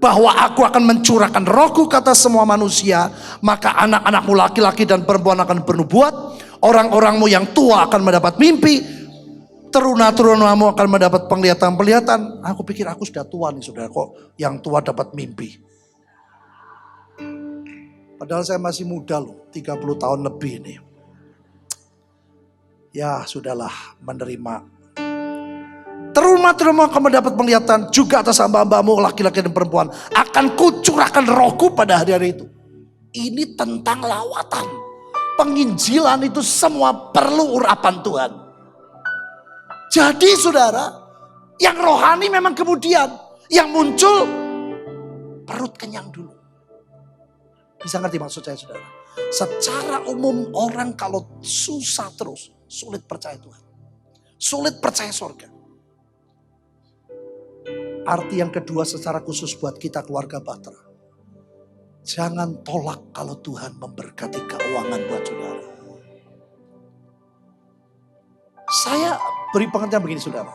bahwa aku akan mencurahkan rohku ke atas semua manusia. Maka anak-anakmu laki-laki dan perempuan akan bernubuat. Orang-orangmu yang tua akan mendapat mimpi. Teruna-terunamu akan mendapat penglihatan-penglihatan. Aku pikir aku sudah tua nih saudara. Kok yang tua dapat mimpi? Padahal saya masih muda loh. 30 tahun lebih nih. Ya sudahlah, menerima. Teruna-terunamu akan mendapat penglihatan. Juga atas hamba-hambamu laki-laki dan perempuan. Akan kucurahkan rohku pada hari-hari itu. Ini tentang lawatan. Penginjilan itu semua perlu urapan Tuhan. Jadi saudara, yang rohani memang kemudian. Yang muncul perut kenyang dulu. Bisa ngerti maksud saya saudara? Secara umum orang kalau susah terus, sulit percaya Tuhan. Sulit percaya surga. Arti yang kedua secara khusus buat kita keluarga Batra. Jangan tolak kalau Tuhan memberkati keuangan buat saudara. Saya beri pengertian begini saudara.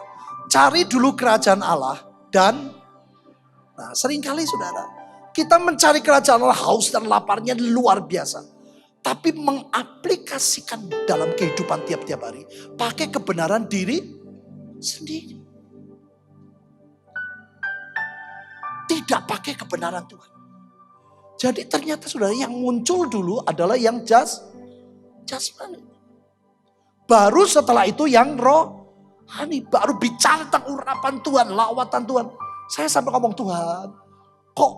Cari dulu kerajaan Allah dan seringkali saudara, kita mencari kerajaan Allah haus dan laparnya luar biasa. Tapi mengaplikasikan dalam kehidupan tiap-tiap hari. Pakai kebenaran diri sendiri. Tidak pakai kebenaran Tuhan. Jadi ternyata saudara yang muncul dulu adalah yang jasmani. Baru setelah itu yang rohani. Baru bicara tentang urapan Tuhan, lawatan Tuhan. Saya sampai ngomong Tuhan, kok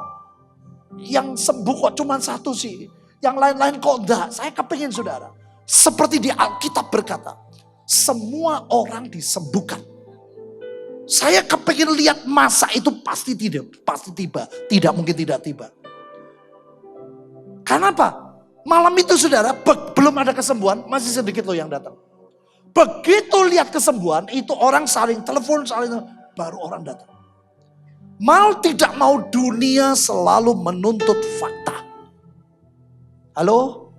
yang sembuh kok cuma satu sih. Yang lain-lain kok enggak. Saya kepingin saudara. Seperti di Alkitab berkata, semua orang disembuhkan. Saya kepingin lihat masa itu pasti tiba. Tidak mungkin tidak tiba. Kenapa? Malam itu saudara, belum ada kesembuhan, masih sedikit loh yang datang. Begitu lihat kesembuhan, itu orang saling telepon, baru orang datang. Mau tidak mau dunia selalu menuntut fakta. Halo?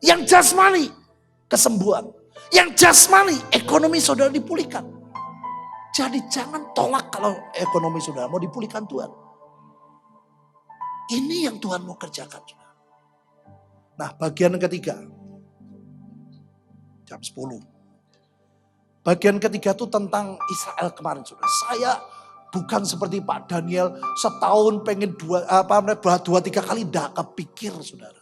Yang jasmani, kesembuhan. Yang jasmani, ekonomi saudara dipulihkan. Jadi jangan tolak kalau ekonomi saudara mau dipulihkan Tuhan. Ini yang Tuhan mau kerjakan. Nah, bagian ketiga. Jam 10. Bagian ketiga itu tentang Israel kemarin, saudara. Saya bukan seperti Pak Daniel, setahun pengen 2-3 kali tidak kepikir, saudara.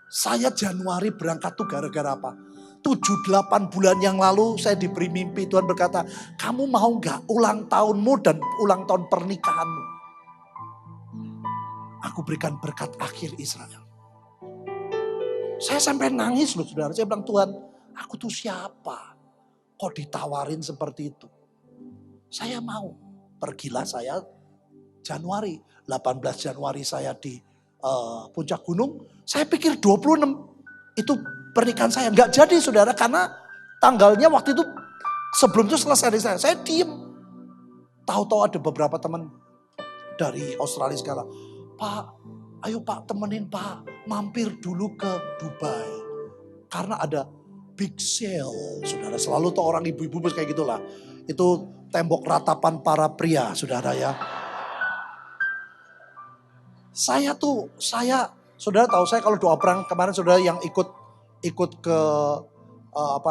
Saya Januari berangkat tuh gara-gara apa? 7-8 bulan yang lalu saya diberi mimpi, Tuhan berkata, kamu mau gak ulang tahunmu dan ulang tahun pernikahanmu? Aku berikan berkat akhir Israel. Saya sampai nangis loh saudara. Saya bilang, Tuhan, aku tuh siapa? Kok ditawarin seperti itu? Saya mau. Pergilah saya Januari. 18 Januari saya di Puncak Gunung. Saya pikir 26 itu pernikahan saya. Nggak jadi saudara, karena tanggalnya waktu itu sebelum itu selesai. Saya diem. Tahu-tahu ada beberapa teman dari Australia segala. Pak, ayo Pak temenin Pak, mampir dulu ke Dubai. Karena ada big sale, saudara. Selalu tuh orang ibu-ibu kayak gitulah. Itu tembok ratapan para pria, saudara ya. Saudara tahu saya kalau doa perang kemarin saudara yang ikut ke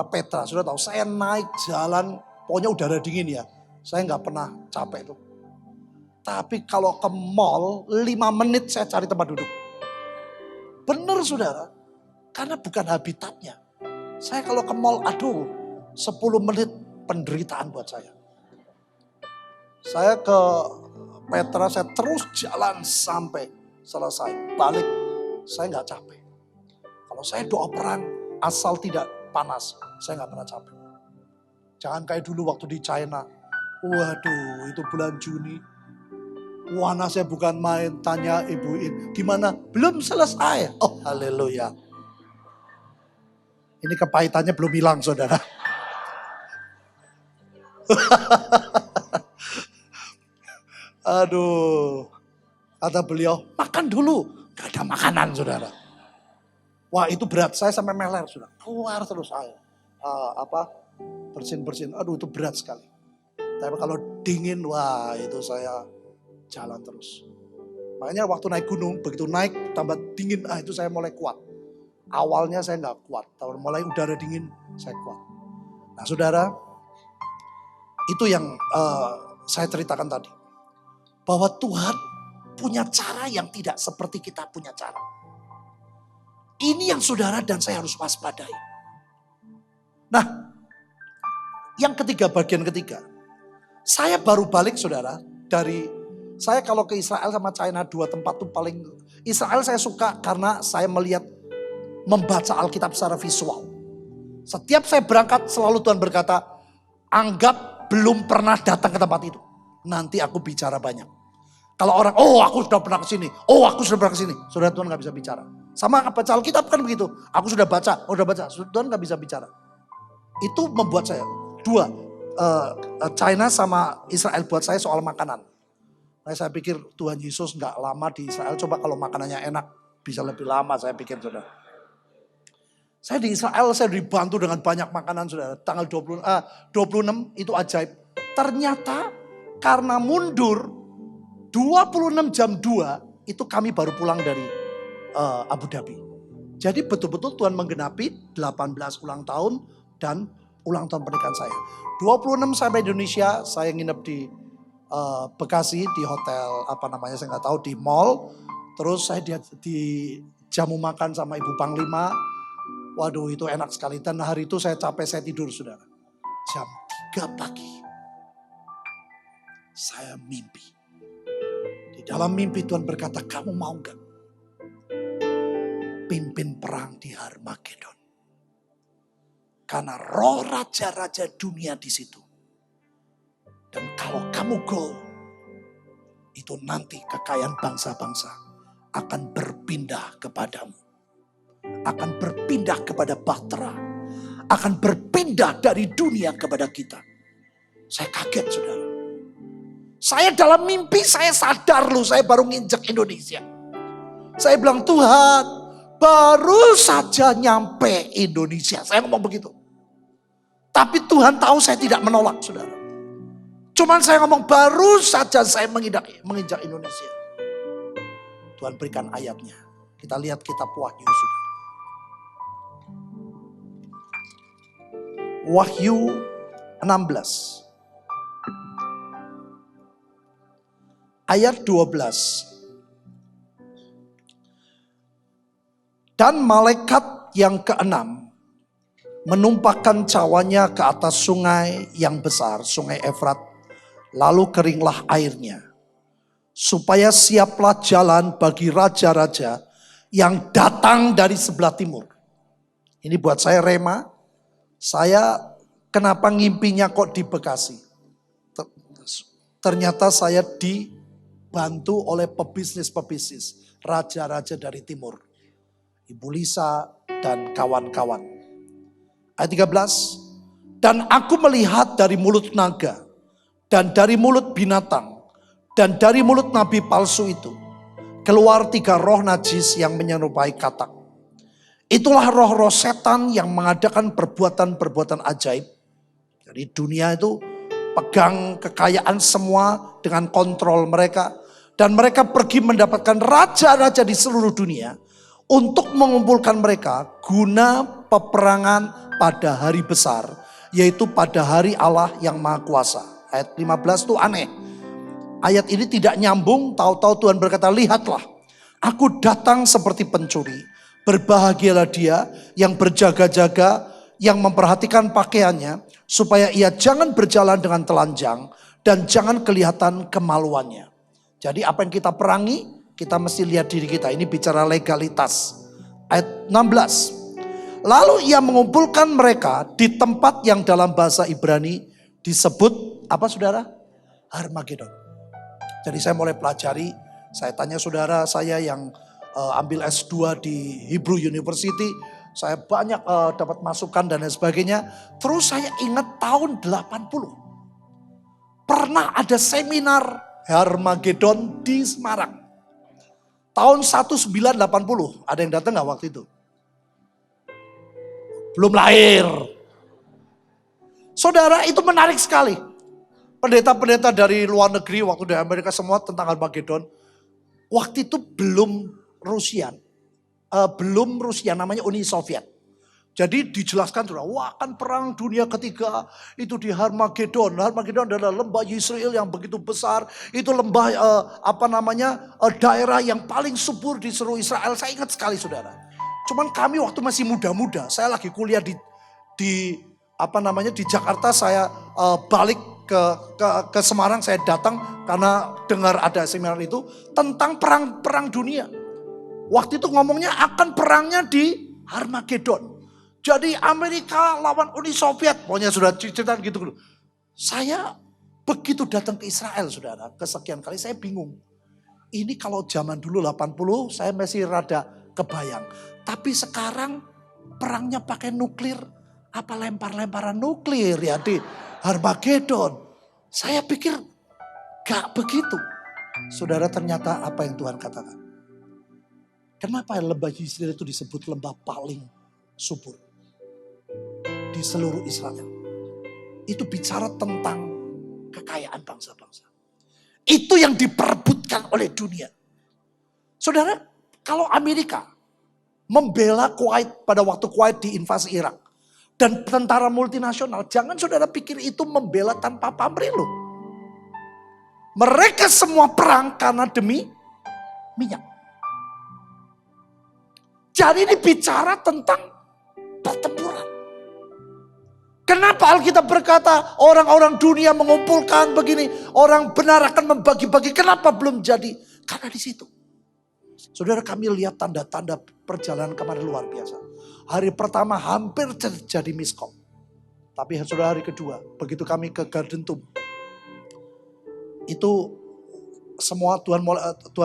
Petra, saudara tahu saya naik jalan, pokoknya udara dingin ya. Saya nggak pernah capek tuh. Tapi kalau ke mall 5 menit saya cari tempat duduk. Bener saudara, karena bukan habitatnya. Saya kalau ke mall, 10 menit penderitaan buat saya. Saya ke Petra, saya terus jalan sampai selesai. Balik, saya gak capek. Kalau saya doa perang, asal tidak panas, saya gak pernah capek. Jangan kayak dulu waktu di China. Waduh, itu bulan Juni. Wanasnya bukan main, tanya ibuin, gimana? Belum selesai. Oh haleluya. Ini kepahitannya belum hilang saudara. Aduh, kata beliau, makan dulu. Gak ada makanan saudara. Wah itu berat, saya sampai meler saudara. Keluar terus air. Bersin-bersin, aduh itu berat sekali. Tapi kalau dingin, wah itu saya jalan terus. Makanya waktu naik gunung, begitu naik tambah dingin, itu saya mulai kuat. Awalnya saya nggak kuat, tapi mulai udara dingin saya kuat. Nah saudara, itu yang saya ceritakan tadi. Bahwa Tuhan punya cara yang tidak seperti kita punya cara. Ini yang saudara dan saya harus waspadai. Nah, yang ketiga, bagian ketiga. Saya baru balik saudara saya kalau ke Israel sama China, dua tempat tuh paling. Israel saya suka karena saya membaca Alkitab secara visual. Setiap saya berangkat selalu Tuhan berkata, anggap belum pernah datang ke tempat itu. Nanti aku bicara banyak. Kalau orang, aku sudah pernah ke sini, aku sudah pernah ke sini. Saudara, Tuhan gak bisa bicara. Sama baca Alkitab kan begitu. Aku sudah baca, Tuhan gak bisa bicara. Itu membuat saya, China sama Israel buat saya soal makanan. Nah, saya pikir Tuhan Yesus gak lama di Israel, coba kalau makanannya enak, bisa lebih lama saya pikir saudara. Saya di Israel, saya dibantu dengan banyak makanan saudara. Tanggal 26 itu ajaib. Ternyata karena mundur 26 jam 2 itu kami baru pulang dari Abu Dhabi. Jadi betul-betul Tuhan menggenapi 18 ulang tahun dan ulang tahun pernikahan saya. 26 sampai Indonesia, saya nginep di Bekasi di hotel saya nggak tahu, di mall. Terus saya di jamu makan sama Ibu Panglima. Waduh itu enak sekali. Dan hari itu saya capek, saya tidur saudara. Jam 3 pagi. Saya mimpi. Di dalam mimpi Tuhan berkata, kamu mau gak pimpin perang di Harmagedon? Karena roh raja-raja dunia di situ. Dan kalau kamu go, itu nanti kekayaan bangsa-bangsa akan berpindah kepadamu. Akan berpindah kepada Bahtera. Akan berpindah dari dunia kepada kita. Saya kaget saudara. Saya dalam mimpi saya sadar saya baru nginjek Indonesia. Saya bilang Tuhan baru saja nyampe Indonesia. Saya ngomong begitu. Tapi Tuhan tahu saya tidak menolak saudara. Cuman saya ngomong baru saja saya menginjak Indonesia. Tuhan berikan ayatnya. Kita lihat kitab Wahyu saudara. Wahyu 16. Ayat 12. Dan malaikat yang keenam menumpahkan cawanya ke atas sungai yang besar, sungai Efrat. Lalu keringlah airnya. Supaya siaplah jalan bagi raja-raja yang datang dari sebelah timur. Ini buat saya rema. Saya kenapa ngimpinya kok di Bekasi. Ternyata saya dibantu oleh pebisnis-pebisnis. Raja-raja dari timur. Ibu Lisa dan kawan-kawan. Ayat 13. Dan aku melihat dari mulut naga. Dan dari mulut binatang. Dan dari mulut nabi palsu itu. Keluar 3 roh najis yang menyerupai katak. Itulah roh-roh setan yang mengadakan perbuatan-perbuatan ajaib. Jadi dunia itu pegang kekayaan semua dengan kontrol mereka. Dan mereka pergi mendapatkan raja-raja di seluruh dunia. Untuk mengumpulkan mereka guna peperangan pada hari besar. Yaitu pada hari Allah yang Maha Kuasa. Ayat 15 itu aneh. Ayat ini tidak nyambung. Tahu-tahu Tuhan berkata, lihatlah. Aku datang seperti pencuri. Berbahagialah dia yang berjaga-jaga, yang memperhatikan pakaiannya, supaya ia jangan berjalan dengan telanjang, dan jangan kelihatan kemaluannya. Jadi apa yang kita perangi, kita mesti lihat diri kita. Ini bicara legalitas. Ayat 16. Lalu ia mengumpulkan mereka di tempat yang dalam bahasa Ibrani disebut, apa saudara? Harmagedon. Jadi saya mulai pelajari, saya tanya saudara saya yang ambil S2 di Hebrew University, saya banyak dapat masukan dan lain sebagainya. Terus saya ingat tahun 80, pernah ada seminar Harmagedon di Semarang. Tahun 1980, ada yang datang gak waktu itu? Belum lahir. Saudara, itu menarik sekali. Pendeta-pendeta dari luar negeri waktu di Amerika semua tentang Harmagedon. Waktu itu belum Rusia, namanya Uni Soviet. Jadi dijelaskan sudah, wah kan perang dunia ketiga itu di Harmagedon. Harmagedon adalah lembah Yisrael yang begitu besar. Itu lembah daerah yang paling subur di seluruh Israel. Saya ingat sekali saudara. Cuman kami waktu masih muda-muda, saya lagi kuliah di Jakarta, saya balik ke Semarang, saya datang karena dengar ada seminar itu tentang perang dunia. Waktu itu ngomongnya akan perangnya di Harmagedon. Jadi Amerika lawan Uni Soviet. Pokoknya sudah cerita gitu. Saya begitu datang ke Israel saudara. Kesekian kali saya bingung. Ini kalau zaman dulu 80 saya masih rada kebayang. Tapi sekarang perangnya pakai nuklir. Apa lempar-lemparan nuklir ya di Harmagedon. Saya pikir gak begitu. Saudara, ternyata apa yang Tuhan katakan. Kenapa lembah Yisrael itu disebut lembah paling subur di seluruh Israel? Itu bicara tentang kekayaan bangsa-bangsa. Itu yang diperebutkan oleh dunia. Saudara, kalau Amerika membela Kuwait pada waktu Kuwait diinvasi Irak. Dan tentara multinasional, jangan saudara pikir itu membela tanpa pamrih loh. Mereka semua perang karena demi minyak. Jadi ini bicara tentang pertempuran. Kenapa Alkitab berkata orang-orang dunia mengumpulkan begini, orang benar akan membagi-bagi. Kenapa belum jadi? Karena di situ. Saudara, kami lihat tanda-tanda perjalanan kemarin luar biasa. Hari pertama hampir terjadi miskom. Tapi saudara, hari kedua, begitu kami ke Garden Tomb, itu semua Tuhan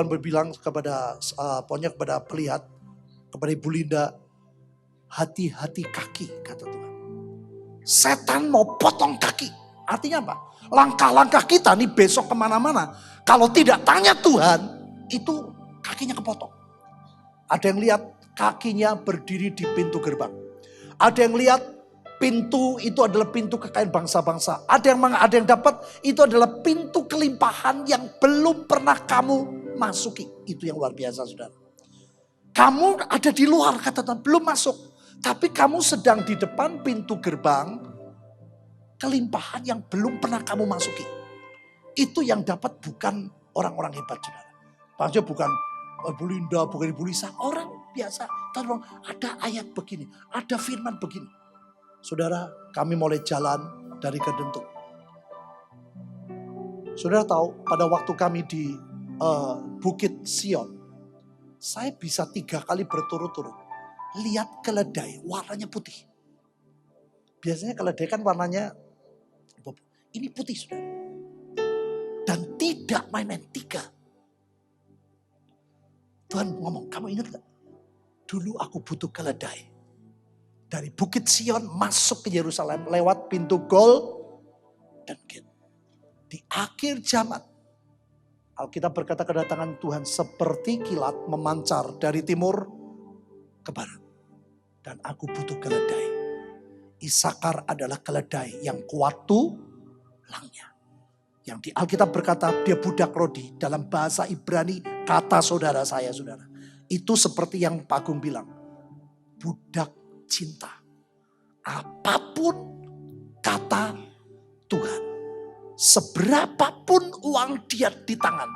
berbilang kepada kepada pelihat, kepada Ibu Linda, hati-hati kaki, kata Tuhan. Setan mau potong kaki. Artinya apa? Langkah-langkah kita nih besok kemana-mana, kalau tidak tanya Tuhan, itu kakinya kepotong. Ada yang lihat kakinya berdiri di pintu gerbang. Ada yang lihat pintu itu adalah pintu kekayaan bangsa-bangsa. Ada yang dapat itu adalah pintu kelimpahan yang belum pernah kamu masuki. Itu yang luar biasa saudara. Kamu ada di luar kata Tuhan, belum masuk. Tapi kamu sedang di depan pintu gerbang kelimpahan yang belum pernah kamu masuki. Itu yang dapat bukan orang-orang hebat saudara. Maksudnya bukan Ibu Linda, bukan Ibu Lisa, orang biasa. Tolong, ada ayat begini, ada firman begini. Saudara, kami mulai jalan dari Garden Tomb. Saudara tahu, pada waktu kami di Bukit Sion, saya bisa 3 kali berturut-turut lihat keledai warnanya putih. Biasanya keledai kan warnanya, ini putih saudara. Dan tidak main-main, 3. Tuhan ngomong, kamu ingat gak? Dulu aku butuh keledai. Dari Bukit Sion masuk ke Yerusalem lewat pintu Golden Gate. Di akhir zaman, Alkitab berkata kedatangan Tuhan seperti kilat memancar dari timur ke barat. Dan aku butuh keledai. Isakar adalah keledai yang kuat tulangnya. Yang di Alkitab berkata dia budak rodi. Dalam bahasa Ibrani kata saudara saya saudara. Itu seperti yang Pak Agung bilang. Budak cinta. Apapun kata Tuhan. Seberapapun uang dia di tangan.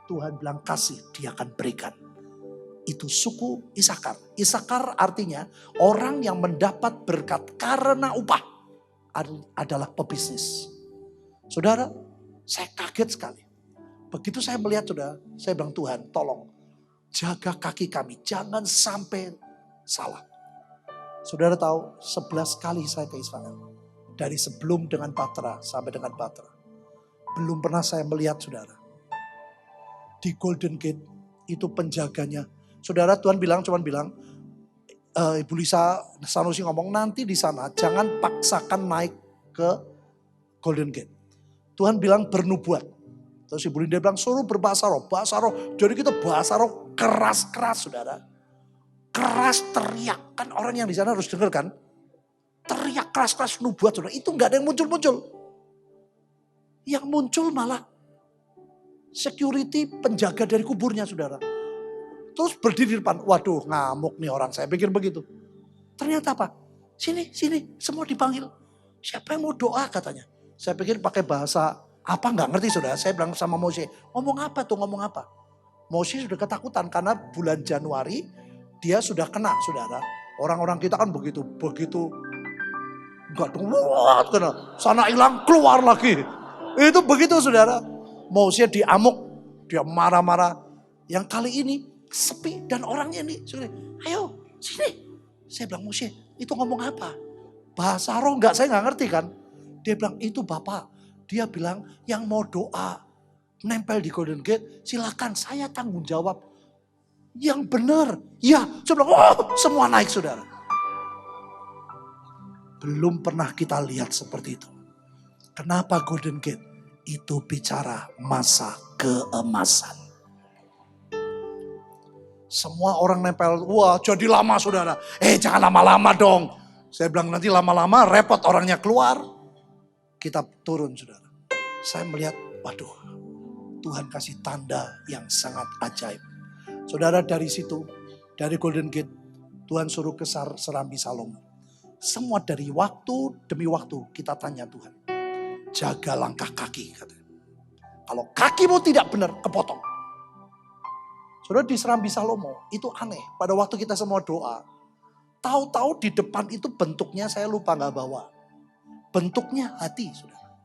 Tuhan bilang kasih dia akan berikan. Itu suku Isakar. Isakar artinya orang yang mendapat berkat karena upah. Adalah pebisnis. Saudara, saya kaget sekali. Begitu saya melihat saudara, saya bilang Tuhan tolong jaga kaki kami. Jangan sampai salah. Saudara tahu 11 kali saya ke Israel. Dari sebelum dengan Batra sampai dengan Batra. Belum pernah saya melihat saudara. di Golden Gate itu penjaganya. Saudara, Tuhan cuman bilang, Ibu Lisa Sanusi ngomong, nanti di sana jangan paksakan naik ke Golden Gate. Tuhan bilang bernubuat. Terus Ibu Linda bilang suruh berbahasa roh. Bahasa roh. Jadi kita bahasa roh keras-keras, saudara. Keras teriak. Kan orang yang di sana harus dengar kan. Teriak keras-keras nubuat, saudara. Itu gak ada yang muncul-muncul. Yang muncul malah security penjaga dari kuburnya, saudara. Terus berdiri di depan. Waduh, ngamuk nih orang. Saya pikir begitu. Ternyata apa? Sini, semua dipanggil. Siapa yang mau doa katanya. Saya pikir pakai bahasa apa nggak ngerti, saudara. Saya bilang sama Mose, ngomong apa tuh, ngomong apa. Mose sudah ketakutan karena bulan Januari dia sudah kena, saudara. Orang-orang kita kan begitu enggak kena. Sana hilang, keluar lagi. Itu begitu, saudara. Mose diamuk, dia marah-marah. Yang kali ini sepi dan orangnya nih, saudara, ayo sini. Saya bilang, Mose, itu ngomong apa? Bahasa roh enggak, saya nggak ngerti kan. Dia bilang, itu Bapak. Dia bilang, yang mau doa nempel di Golden Gate, silakan, saya tanggung jawab. Yang benar. Ya, saya bilang, oh, semua naik, saudara. Belum pernah kita lihat seperti itu. Kenapa Golden Gate? Itu bicara masa keemasan. Semua orang nempel, wah jadi lama, saudara. Jangan lama-lama dong. Saya bilang nanti lama-lama repot orangnya keluar. Kita turun, saudara. Saya melihat, waduh, Tuhan kasih tanda yang sangat ajaib. Saudara, dari situ, dari Golden Gate, Tuhan suruh ke Serambi Salomo. Semua dari waktu demi waktu kita tanya Tuhan. Jaga langkah kaki, katanya. Kalau kakimu tidak benar, kepotong. Saudara, di Serambi Salomo itu aneh. Pada waktu kita semua doa, tahu-tahu di depan itu bentuknya saya lupa nggak bawa. Bentuknya hati, saudara.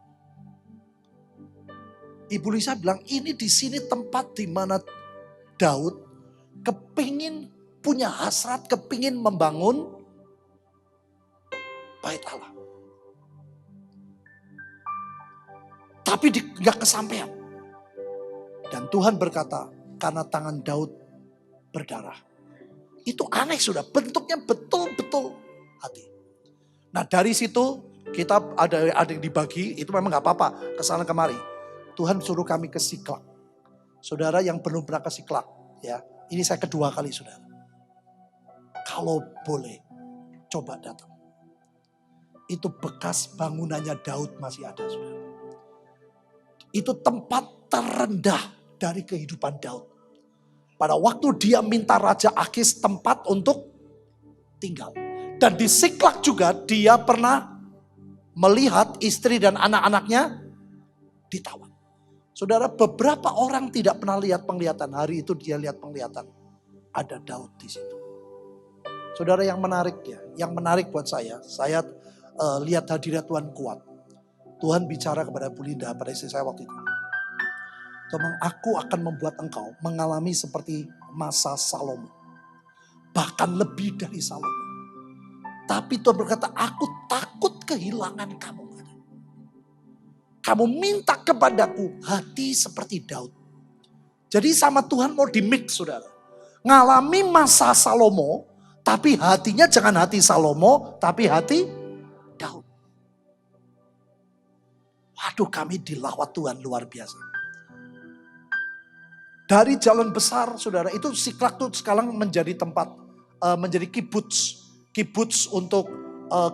Ibu Lisa bilang ini di sini tempat di mana Daud kepingin punya hasrat, kepingin membangun bait Allah. Tapi nggak kesampaian. Dan Tuhan berkata, karena tangan Daud berdarah. Itu aneh, sudah bentuknya betul-betul hati. Nah, dari situ kita ada yang dibagi, itu memang nggak apa-apa kesana kemari. Tuhan suruh kami ke Siklak. Saudara yang belum pernah ke Siklak, ya, ini saya kedua kali, saudara. Kalau boleh, coba datang. Itu bekas bangunannya Daud masih ada, saudara. Itu tempat terendah dari kehidupan Daud. Pada waktu dia minta Raja Akis tempat untuk tinggal. Dan di Siklak juga dia pernah melihat istri dan anak-anaknya ditawan. Saudara, beberapa orang tidak pernah lihat penglihatan. Hari itu dia lihat penglihatan. Ada Daud di situ. Saudara, yang menarik ya, yang menarik buat saya lihat hadirat Tuhan kuat. Tuhan bicara kepada Bu Linda pada istri saya waktu itu. Tuhan, aku akan membuat engkau mengalami seperti masa Salomo. Bahkan lebih dari Salomo. Tapi Tuhan berkata, aku takut kehilangan kamu. Kamu minta kepadaku hati seperti Daud. Jadi sama Tuhan mau di-mix, saudara. Ngalami masa Salomo, tapi hatinya jangan hati Salomo, tapi hati Daud. Waduh, kami dilawat Tuhan luar biasa. Dari jalan besar, saudara, itu Siklak tuh sekarang menjadi tempat, menjadi kibuts. Kibuts untuk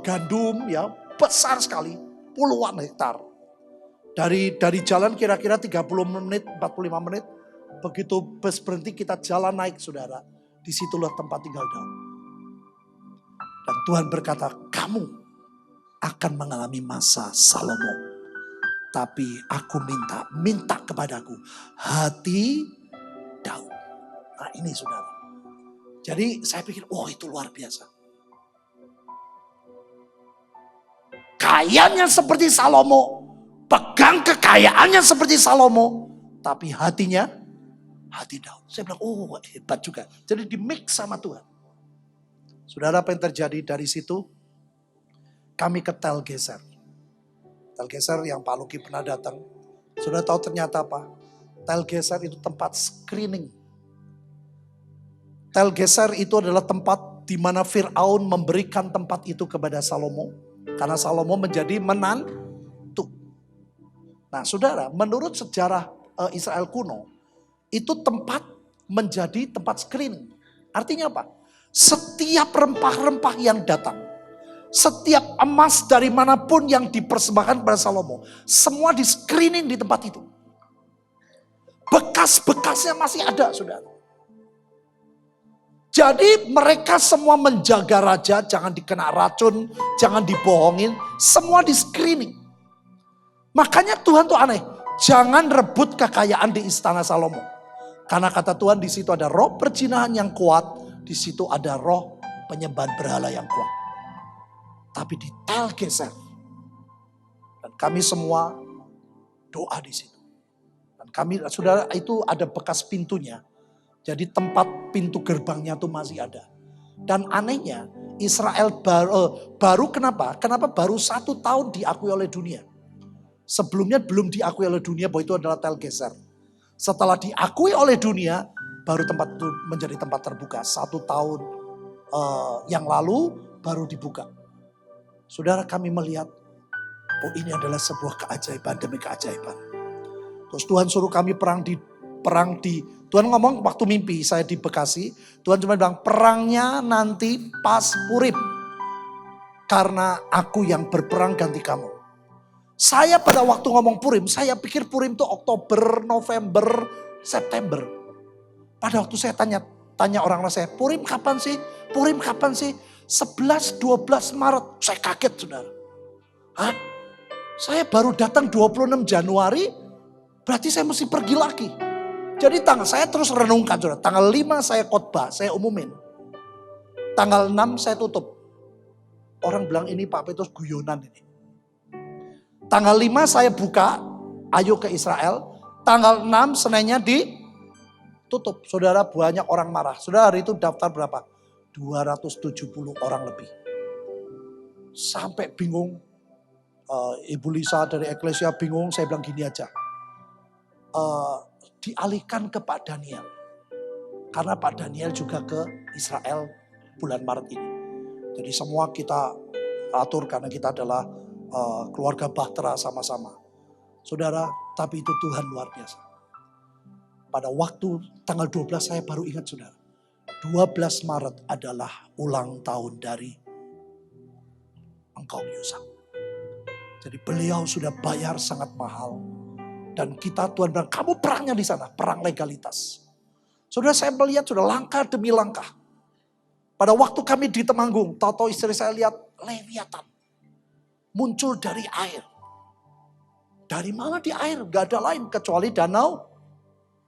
gandum, ya, besar sekali, puluhan hektar. Dari jalan kira-kira 30 menit, 45 menit, begitu bus berhenti kita jalan naik, saudara. Disitulah tempat tinggal Daud. Dan Tuhan berkata, kamu akan mengalami masa Salomo. Tapi aku minta kepadaku hati Daud. Nah ini, saudara. Jadi saya pikir, itu luar biasa. Kayanya seperti Salomo. Pegang kekayaannya seperti Salomo. Tapi hatinya, hati Daud. Saya bilang, hebat juga. Jadi di mix sama Tuhan. Saudara, apa yang terjadi dari situ? Kami ke Tel Geser. Tel Geser yang Pak Luki pernah datang. Saudara tahu ternyata apa? Tel-Geser itu tempat screening. Tel-Geser itu adalah tempat di mana Firaun memberikan tempat itu kepada Salomo. Karena Salomo menjadi menantu. Nah saudara, menurut sejarah Israel kuno, itu tempat menjadi tempat screening. Artinya apa? Setiap rempah-rempah yang datang, setiap emas dari manapun yang dipersembahkan pada Salomo, semua di screening di tempat itu. Bekas-bekasnya masih ada, saudara. Jadi mereka semua menjaga raja, jangan dikena racun, jangan dibohongin, semua di screening. Makanya Tuhan tuh aneh, jangan rebut kekayaan di istana Salomo. Karena kata Tuhan di situ ada roh perzinahan yang kuat, di situ ada roh penyembahan berhala yang kuat. Tapi di Tel-Geser, dan kami semua doa di situ. Dan kami, saudara, itu ada bekas pintunya. Jadi tempat pintu gerbangnya tuh masih ada. Dan anehnya Israel baru kenapa? Kenapa baru 1 tahun diakui oleh dunia? Sebelumnya belum diakui oleh dunia bahwa itu adalah Tel-Geser. Setelah diakui oleh dunia, baru tempat itu menjadi tempat terbuka. 1 tahun yang lalu baru dibuka. Saudara, kami melihat, oh ini adalah sebuah keajaiban demi keajaiban. Terus Tuhan suruh kami perang di Tuhan ngomong waktu mimpi saya di Bekasi, Tuhan cuma bilang perangnya nanti pas Purim. Karena aku yang berperang ganti kamu. Saya pada waktu ngomong Purim, saya pikir Purim itu Oktober, November, September. Pada waktu saya tanya orang saya, Purim kapan sih? Purim kapan sih? 11, 12 Maret. Saya kaget, saudara. Hah? Saya baru datang 26 Januari, berarti saya mesti pergi lagi. Jadi saya terus renungkan, saudara. Tanggal 5 saya khotbah, saya umumin. Tanggal 6 saya tutup. Orang bilang ini Pak Petrus guyonan ini. Tanggal 5 saya buka, ayo ke Israel. Tanggal 6 Seninnya ditutup. Saudara, banyak orang marah. Saudara, hari itu daftar berapa? 270 orang lebih. Sampai bingung. Ibu Lisa dari Eklesia bingung, saya bilang gini aja. Dialihkan ke Pak Daniel. Karena Pak Daniel juga ke Israel bulan Maret ini. Jadi semua kita atur karena kita adalah keluarga bahtera sama-sama. Saudara, tapi itu Tuhan luar biasa. Pada waktu tanggal 12 saya baru ingat, saudara. 12 Maret adalah ulang tahun dari engkau Yusak. Jadi beliau sudah bayar sangat mahal. Dan kita Tuhan bilang, kamu perangnya di sana, perang legalitas. Saudara, saya melihat sudah langkah demi langkah. Pada waktu kami di Temanggung, tahu-tahu istri saya lihat Leviathan muncul dari air. Dari mana di air? Gak ada lain kecuali danau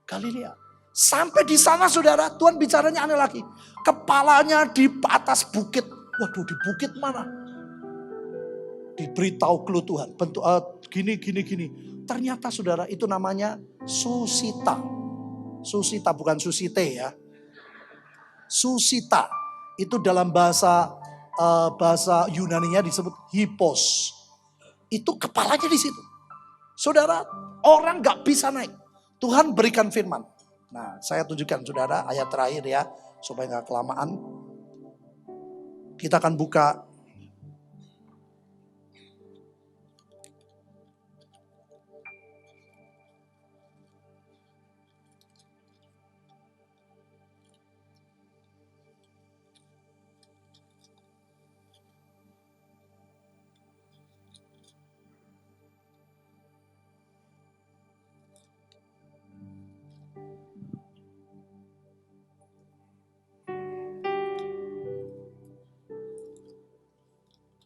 Galilea. Sampai di sana, saudara, Tuhan bicaranya aneh lagi. Kepalanya di atas bukit. Waduh, di bukit mana? Diberitahu clue Tuhan, bentuk gini. Ternyata saudara itu namanya Susita. Susita bukan Susite ya. Susita itu dalam bahasa Yunaninya disebut hippos. Itu kepalanya di situ. Saudara, orang gak bisa naik. Tuhan berikan firman. Nah, saya tunjukkan saudara ayat terakhir ya, supaya gak kelamaan. Kita akan buka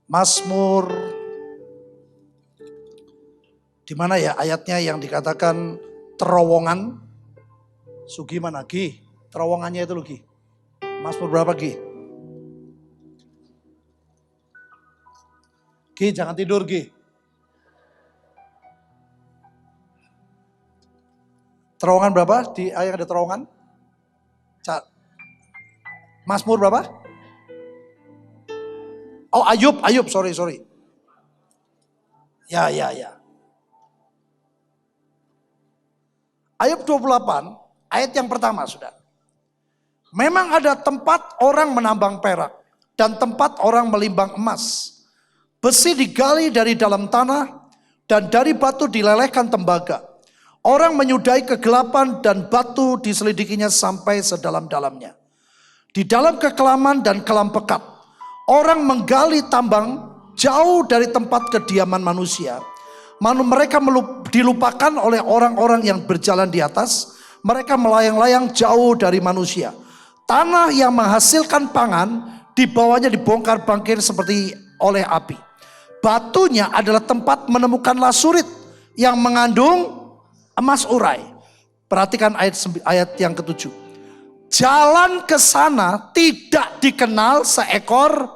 Mazmur, di mana ya ayatnya yang dikatakan terowongan? Sugi mana Gi? Terowongannya itu Gi. Mazmur berapa Gi? Gi jangan tidur Gi. Terowongan berapa? Di ayat ada terowongan? Mazmur berapa? Oh Ayub, sorry. Ya. Ayub 28, ayat yang pertama sudah. Memang ada tempat orang menambang perak dan tempat orang melimbang emas. Besi digali dari dalam tanah dan dari batu dilelehkan tembaga. Orang menyudahi kegelapan dan batu diselidikinya sampai sedalam-dalamnya. Di dalam kekelaman dan kelam pekat, orang menggali tambang jauh dari tempat kediaman manusia. Mereka dilupakan oleh orang-orang yang berjalan di atas. Mereka melayang-layang jauh dari manusia. Tanah yang menghasilkan pangan di bawahnya dibongkar bangkir seperti oleh api. Batunya adalah tempat menemukan lasurit yang mengandung emas urai. Perhatikan ayat yang ketujuh. Jalan ke sana tidak dikenal seekor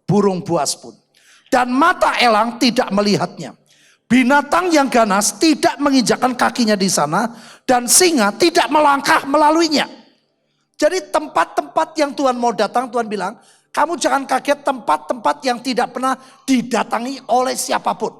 burung buas pun. Dan mata elang tidak melihatnya. Binatang yang ganas tidak menginjakkan kakinya di sana. Dan singa tidak melangkah melaluinya. Jadi tempat-tempat yang Tuhan mau datang, Tuhan bilang, kamu jangan kaget tempat-tempat yang tidak pernah didatangi oleh siapapun.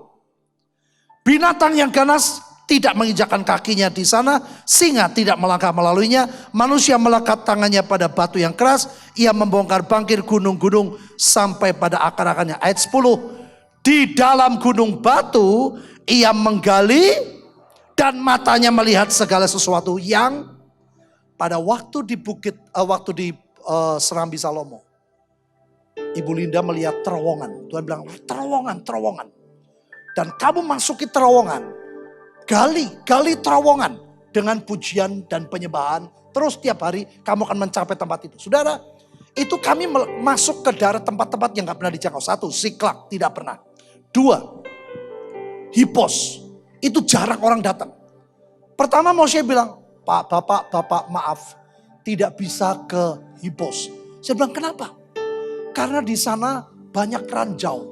Binatang yang ganas tidak menginjakkan kakinya di sana, singa tidak melangkah melaluinya, manusia melekat tangannya pada batu yang keras, ia membongkar bangkir gunung-gunung sampai pada akar-akarnya. Ayat 10, di dalam gunung batu ia menggali dan matanya melihat segala sesuatu yang pada waktu di Serambi Salomo, Ibu Linda melihat terowongan. Tuhan bilang, terowongan. Dan kamu masuki terowongan. Gali terowongan. Dengan pujian dan penyembahan. Terus tiap hari kamu akan mencapai tempat itu. Saudara, itu kami masuk ke daerah tempat-tempat yang gak pernah dijangkau. 1, Siklak, tidak pernah. 2, Hipos. Itu jarang orang datang. Pertama Moshe bilang, Bapak maaf, tidak bisa ke Hipos. Saya bilang kenapa? Karena di sana banyak ranjau.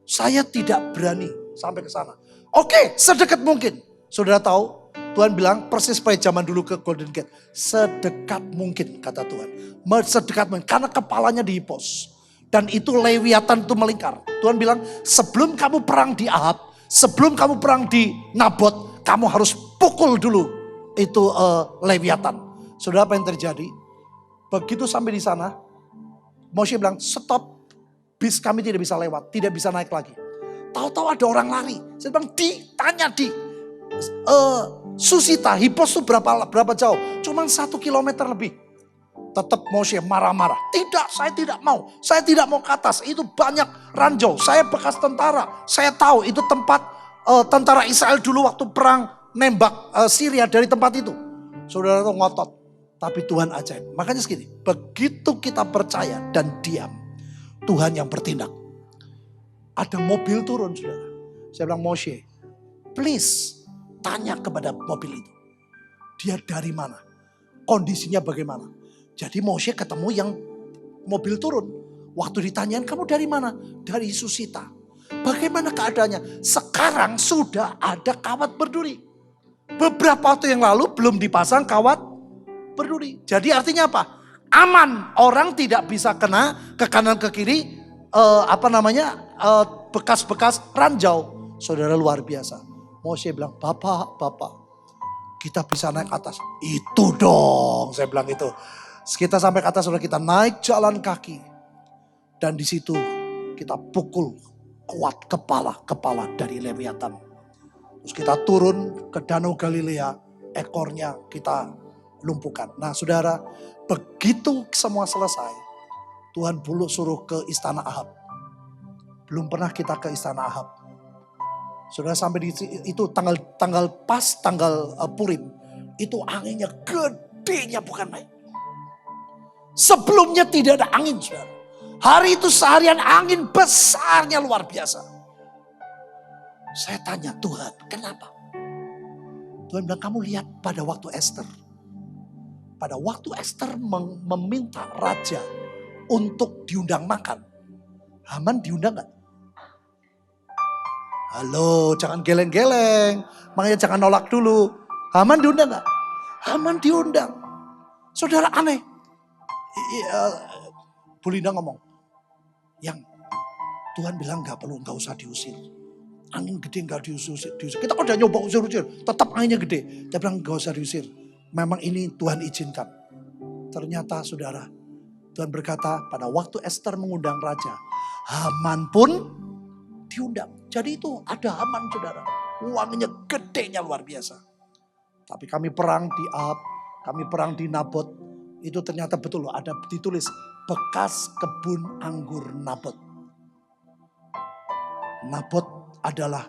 Saya tidak berani sampai ke sana. Oke, sedekat mungkin. Saudara tahu, Tuhan bilang persis pada zaman dulu ke Golden Gate. Sedekat mungkin kata Tuhan. Sedekat mungkin, karena kepalanya di Hipos. Dan itu Lewiatan itu melingkar. Tuhan bilang sebelum kamu perang di Ahab, sebelum kamu perang di Nabot, kamu harus pukul dulu itu Lewiatan. Saudara, apa yang terjadi? Begitu sampai di sana, Moshe bilang stop, bis kami tidak bisa lewat, tidak bisa naik lagi. Tahu-tahu ada orang lari. Saya bilang tanya di Susita, Hipos itu berapa jauh? Cuman 1 kilometer lebih. Tetap Moshe marah-marah. Tidak, saya tidak mau. Saya tidak mau ke atas. Itu banyak ranjau. Saya bekas tentara. Saya tahu itu tempat tentara Israel dulu waktu perang nembak Syria dari tempat itu. Saudara itu ngotot. Tapi Tuhan ajaib. Makanya segini. Begitu kita percaya dan diam, Tuhan yang bertindak. Ada mobil turun, saudara. Saya bilang, Moshe, please tanya kepada mobil itu. Dia dari mana? Kondisinya bagaimana? Jadi Moshe ketemu yang mobil turun. Waktu ditanyain, kamu dari mana? Dari Susita. Bagaimana keadaannya? Sekarang sudah ada kawat berduri. Beberapa waktu yang lalu belum dipasang kawat berduri. Jadi artinya apa? Aman. Orang tidak bisa kena ke kanan ke kiri. Bekas-bekas ranjau. Saudara, luar biasa. Moshe bilang, Bapak, kita bisa naik atas. Itu dong, saya bilang itu. Kita sampai ke atas, saudara, kita naik jalan kaki. Dan di situ kita pukul kuat kepala dari Lewiatan. Terus kita turun ke Danau Galilea, ekornya kita lumpuhkan. Nah saudara, begitu semua selesai, Tuhan suruh ke istana Ahab. Belum pernah kita ke istana Ahab. Saudara, sampai di itu tanggal Purim, itu anginnya gedenya bukan main. Sebelumnya tidak ada angin, saudara. Hari itu seharian angin besarnya luar biasa. Saya tanya, Tuhan, kenapa? Tuhan bilang, kamu lihat pada waktu Esther. Pada waktu Esther meminta raja untuk diundang makan. Haman diundang gak? Halo, jangan geleng-geleng. Makanya jangan nolak dulu. Haman diundang gak? Haman diundang. Saudara, aneh. Bu Linda ngomong, yang Tuhan bilang gak usah diusir. angin gede gak diusir. Kita udah nyoba usir-usir, tetap anginnya gede. Dia bilang gak usah diusir. Memang ini Tuhan izinkan. Ternyata saudara, Tuhan berkata pada waktu Esther mengundang raja, Haman pun diundang. Jadi itu ada Haman saudara. Uangnya gedenya luar biasa. Tapi kami perang di Ahab, kami perang di Nabot. Itu ternyata betul loh, ada ditulis bekas kebun anggur Nabot. Nabot adalah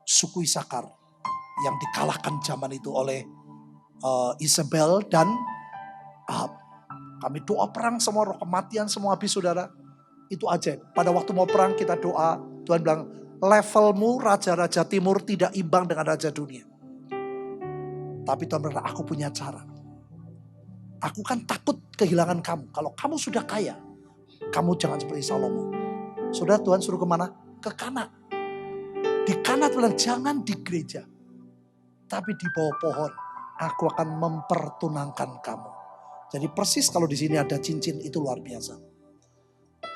suku Isakar yang dikalahkan zaman itu oleh Isabel dan Ahab. Kami doa perang semua, roh kematian semua habis saudara. Itu aja. Pada waktu mau perang kita doa, Tuhan bilang levelmu raja-raja timur tidak imbang dengan raja dunia. Tapi Tuhan berkata aku punya cara. Aku kan takut kehilangan kamu. Kalau kamu sudah kaya, kamu jangan seperti Salomo. Saudara, Tuhan suruh kemana? Ke Kana. Di Kana Tuhan jangan di gereja. Tapi di bawah pohon aku akan mempertunangkan kamu. Jadi persis kalau di sini ada cincin itu luar biasa.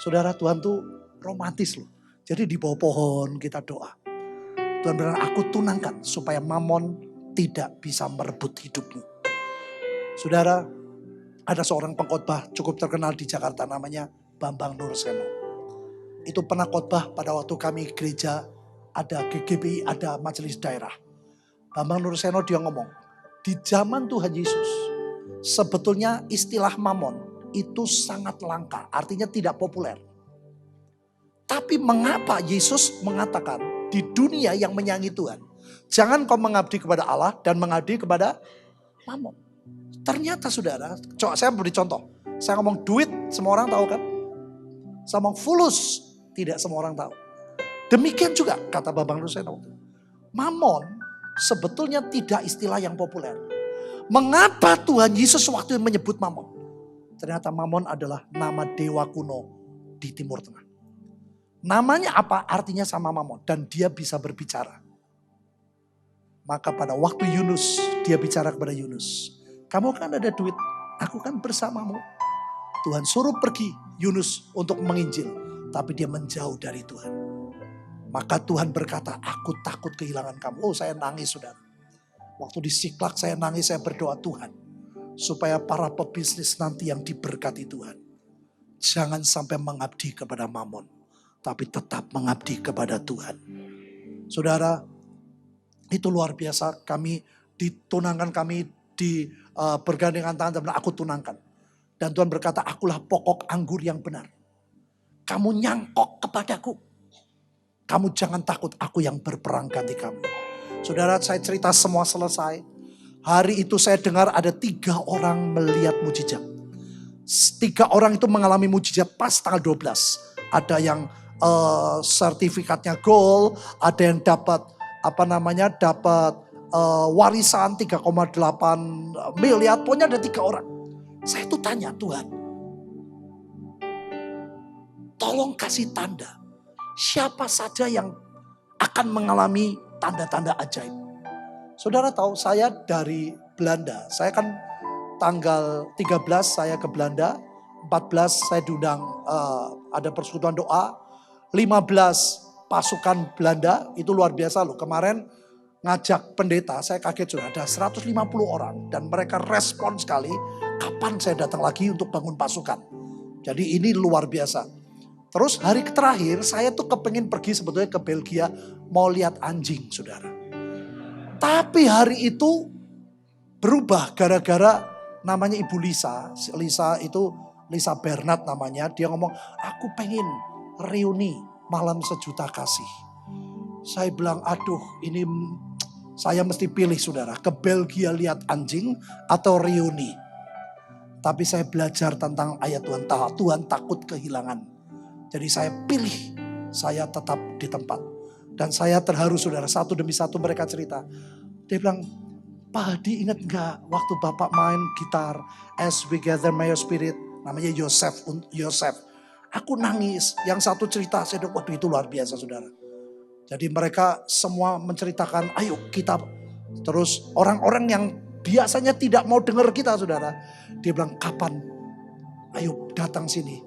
Saudara, Tuhan tuh romantis loh. Jadi di bawah pohon kita doa. Tuhan bilang aku tunangkan supaya Mamon tidak bisa merebut hidupmu. Saudara, ada seorang pengkhotbah cukup terkenal di Jakarta namanya Bambang Nurseno. Itu pernah khotbah pada waktu kami gereja ada GGBI, ada majelis daerah. Bambang Nurseno dia ngomong, di zaman Tuhan Yesus sebetulnya istilah Mamon itu sangat langka, artinya tidak populer. Tapi mengapa Yesus mengatakan di dunia yang menyayangi Tuhan, jangan kau mengabdi kepada Allah dan mengabdi kepada Mamon. Ternyata saudara, saya beri contoh. Saya ngomong duit semua orang tahu kan? Saya ngomong fulus tidak semua orang tahu. Demikian juga kata Bambang Nurseno. Mamon sebetulnya tidak istilah yang populer. Mengapa Tuhan Yesus waktu menyebut Mamon? Ternyata Mamon adalah nama dewa kuno di Timur Tengah. Namanya apa? Artinya sama Mamon. Dan dia bisa berbicara. Maka pada waktu Yunus, dia bicara kepada Yunus. Kamu kan ada duit, aku kan bersamamu. Tuhan suruh pergi Yunus untuk menginjil. Tapi dia menjauh dari Tuhan. Maka Tuhan berkata, aku takut kehilangan kamu. Oh, saya nangis saudara. Waktu di Siklak saya nangis, saya berdoa Tuhan. Supaya para pebisnis nanti yang diberkati Tuhan. Jangan sampai mengabdi kepada Mamon. Tapi tetap mengabdi kepada Tuhan. Saudara, itu luar biasa. Kami ditunangkan, kami di bergandengan tangan dan aku tunangkan. Dan Tuhan berkata, akulah pokok anggur yang benar. Kamu nyangkok kepadaku. Kamu jangan takut, aku yang berperang ganti kamu. Saudara, saya cerita semua selesai. Hari itu saya dengar ada 3 orang melihat mujizat. 3 orang itu mengalami mujizat pas tanggal 12. Ada yang sertifikatnya gold, ada yang dapat dapat warisan 3,8 miliar. Pokoknya ada 3 orang. Saya tuh tanya Tuhan, tolong kasih tanda. Siapa saja yang akan mengalami tanda-tanda ajaib. Saudara tahu saya dari Belanda. Saya kan tanggal 13 saya ke Belanda. 14 saya diundang ada persekutuan doa. 15 pasukan Belanda itu luar biasa loh. Kemarin ngajak pendeta, saya kaget sudah ada 150 orang. Dan mereka respon sekali, kapan saya datang lagi untuk bangun pasukan. Jadi ini luar biasa. Terus hari terakhir saya tuh kepengen pergi sebetulnya ke Belgia. Mau lihat anjing saudara. Tapi hari itu berubah gara-gara namanya Ibu Lisa. Lisa Bernard namanya. Dia ngomong, aku pengen reuni malam sejuta kasih. Saya bilang, aduh ini saya mesti pilih saudara. Ke Belgia lihat anjing atau reuni. Tapi saya belajar tentang ayat Tuhan. Tuhan takut kehilangan. Jadi saya pilih, saya tetap di tempat. Dan saya terharu saudara, satu demi satu mereka cerita. Dia bilang, Pak Hadi ingat gak waktu Bapak main gitar, As We Gather My Spirit, namanya Yosef. Aku nangis, yang satu cerita, saya bilang, waduh itu luar biasa saudara. Jadi mereka semua menceritakan, ayo kita. Terus orang-orang yang biasanya tidak mau dengar kita saudara. Dia bilang, kapan? Ayo datang sini,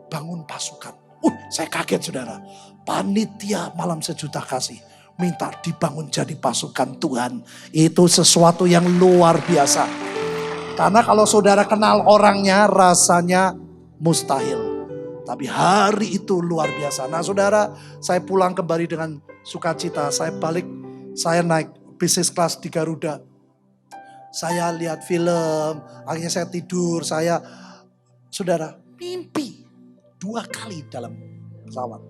bangun pasukan. Saya kaget saudara. Panitia malam sejuta kasih minta dibangun jadi pasukan Tuhan. Itu sesuatu yang luar biasa. Karena kalau saudara kenal orangnya rasanya mustahil. Tapi hari itu luar biasa. Nah saudara, saya pulang kembali dengan sukacita. Saya balik, saya naik bisnis kelas di Garuda. Saya lihat film, akhirnya saya tidur. Saudara, mimpi 2 kali dalam pesawat.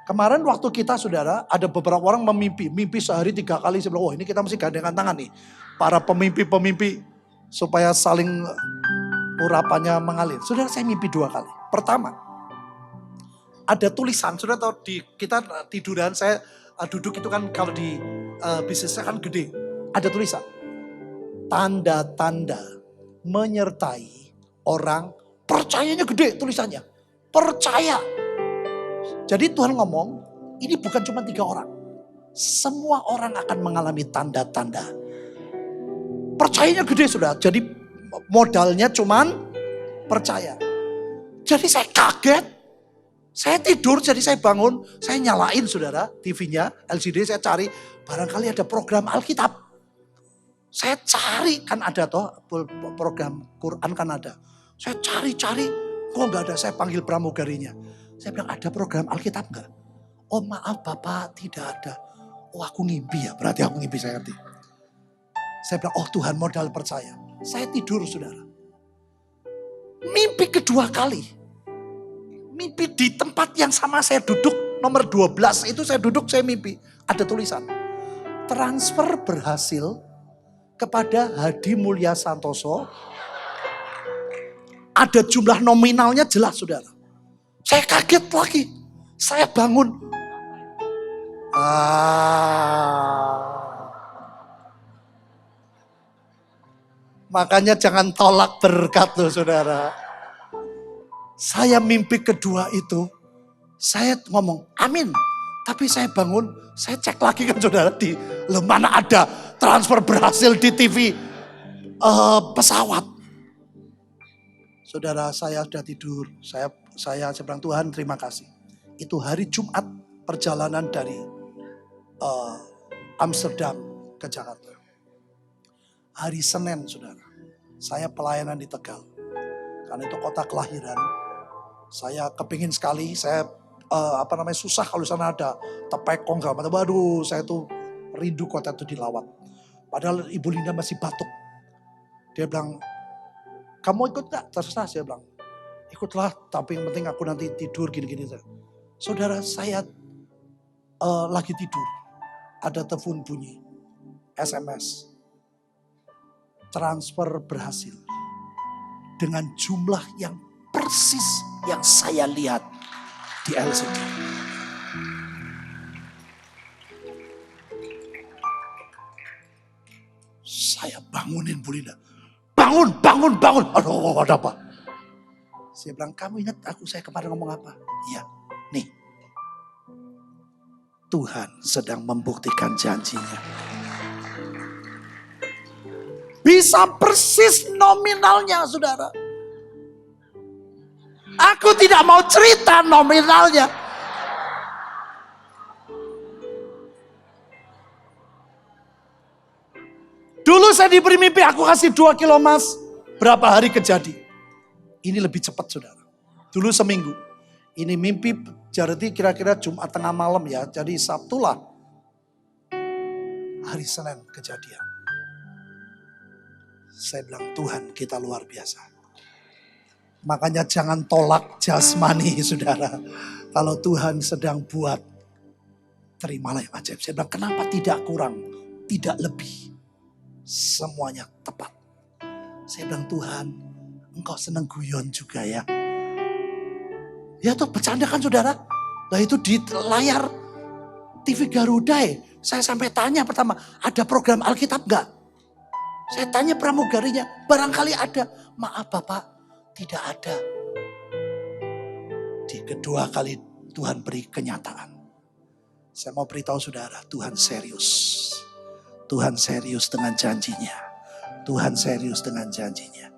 Kemarin waktu kita saudara, ada beberapa orang mimpi sehari 3 kali. Saya bilang, ini kita mesti gandengan tangan nih. Para pemimpi supaya saling urapannya mengalir. Saudara, saya mimpi 2 kali. Pertama, ada tulisan. Saudara tahu kita tiduran, saya duduk itu kan kalau di bisnisnya kan gede. Ada tulisan. Tanda-tanda menyertai orang percayanya gede tulisannya. Percaya. Jadi Tuhan ngomong, ini bukan cuma 3 orang. Semua orang akan mengalami tanda-tanda. Percayanya gede sudah. Jadi modalnya cuman percaya. Jadi saya kaget. Saya tidur, jadi saya bangun. Saya nyalain saudara TV-nya, LCD saya cari. Barangkali ada program Alkitab. Saya cari, kan ada toh program Quran kan ada. Saya cari, kok gak ada. Saya panggil pramugarinya. Saya bilang, ada program Alkitab gak? Oh maaf Bapak, tidak ada. Oh aku ngimpi ya, berarti aku ngimpi, saya ngerti. Saya bilang, oh Tuhan modal percaya. Saya tidur saudara. Mimpi kedua kali. Mimpi di tempat yang sama saya duduk. Nomor 12 itu saya duduk, saya mimpi. Ada tulisan. Transfer berhasil kepada Hadi Mulya Santoso. Ada jumlah nominalnya jelas saudara. Saya kaget lagi. Saya bangun. Makanya jangan tolak berkat loh saudara. Saya mimpi kedua itu, saya ngomong amin. Tapi saya bangun, saya cek lagi kan saudara, mana ada transfer berhasil di TV pesawat. Saudara, saya sudah tidur, saya bilang Tuhan terima kasih. Itu hari Jumat perjalanan dari Amsterdam ke Jakarta. Hari Senin saudara, saya pelayanan di Tegal. Karena itu kota kelahiran. Saya kepingin sekali, saya susah kalau sana ada tepekong segala macam. Waduh, saya tuh rindu kota itu dilawat. Padahal Ibu Linda masih batuk. Dia bilang, kamu ikut gak? Terserah, saya bilang. Ikutlah, tapi yang penting aku nanti tidur gini-gini. Saudara, saya lagi tidur. Ada telepon bunyi, SMS. Transfer berhasil. Dengan jumlah yang persis yang saya lihat di LCD. Saya bangunin Bu Linda. Bangun. Aduh, ada apa? Saya bilang, kamu ingat saya kemarin ngomong apa? Iya, nih. Tuhan sedang membuktikan janjinya. Bisa persis nominalnya saudara. Aku tidak mau cerita nominalnya. Dulu saya diberi mimpi aku kasih 2 kilo emas. Berapa hari kejadi? Ini lebih cepat saudara. Dulu seminggu. Ini mimpi jadi kira-kira Jumat tengah malam ya. Jadi Sabtu lah. Hari Senin kejadian. Saya bilang Tuhan kita luar biasa. Makanya jangan tolak jasmani saudara. Kalau Tuhan sedang buat, terimalah yang ajaib. Saya bilang kenapa tidak kurang, tidak lebih. Semuanya tepat. Saya bilang Tuhan engkau senang guyon juga ya. Ya tuh bercanda kan saudara. Nah itu di layar TV Garuda saya sampai tanya pertama, ada program Alkitab gak? Saya tanya pramugarinya, barangkali ada. Maaf Bapak, tidak ada. Di kedua kali Tuhan beri kenyataan. Saya mau beritahu saudara, Tuhan serius. Tuhan serius dengan janjinya. Tuhan serius dengan janjinya.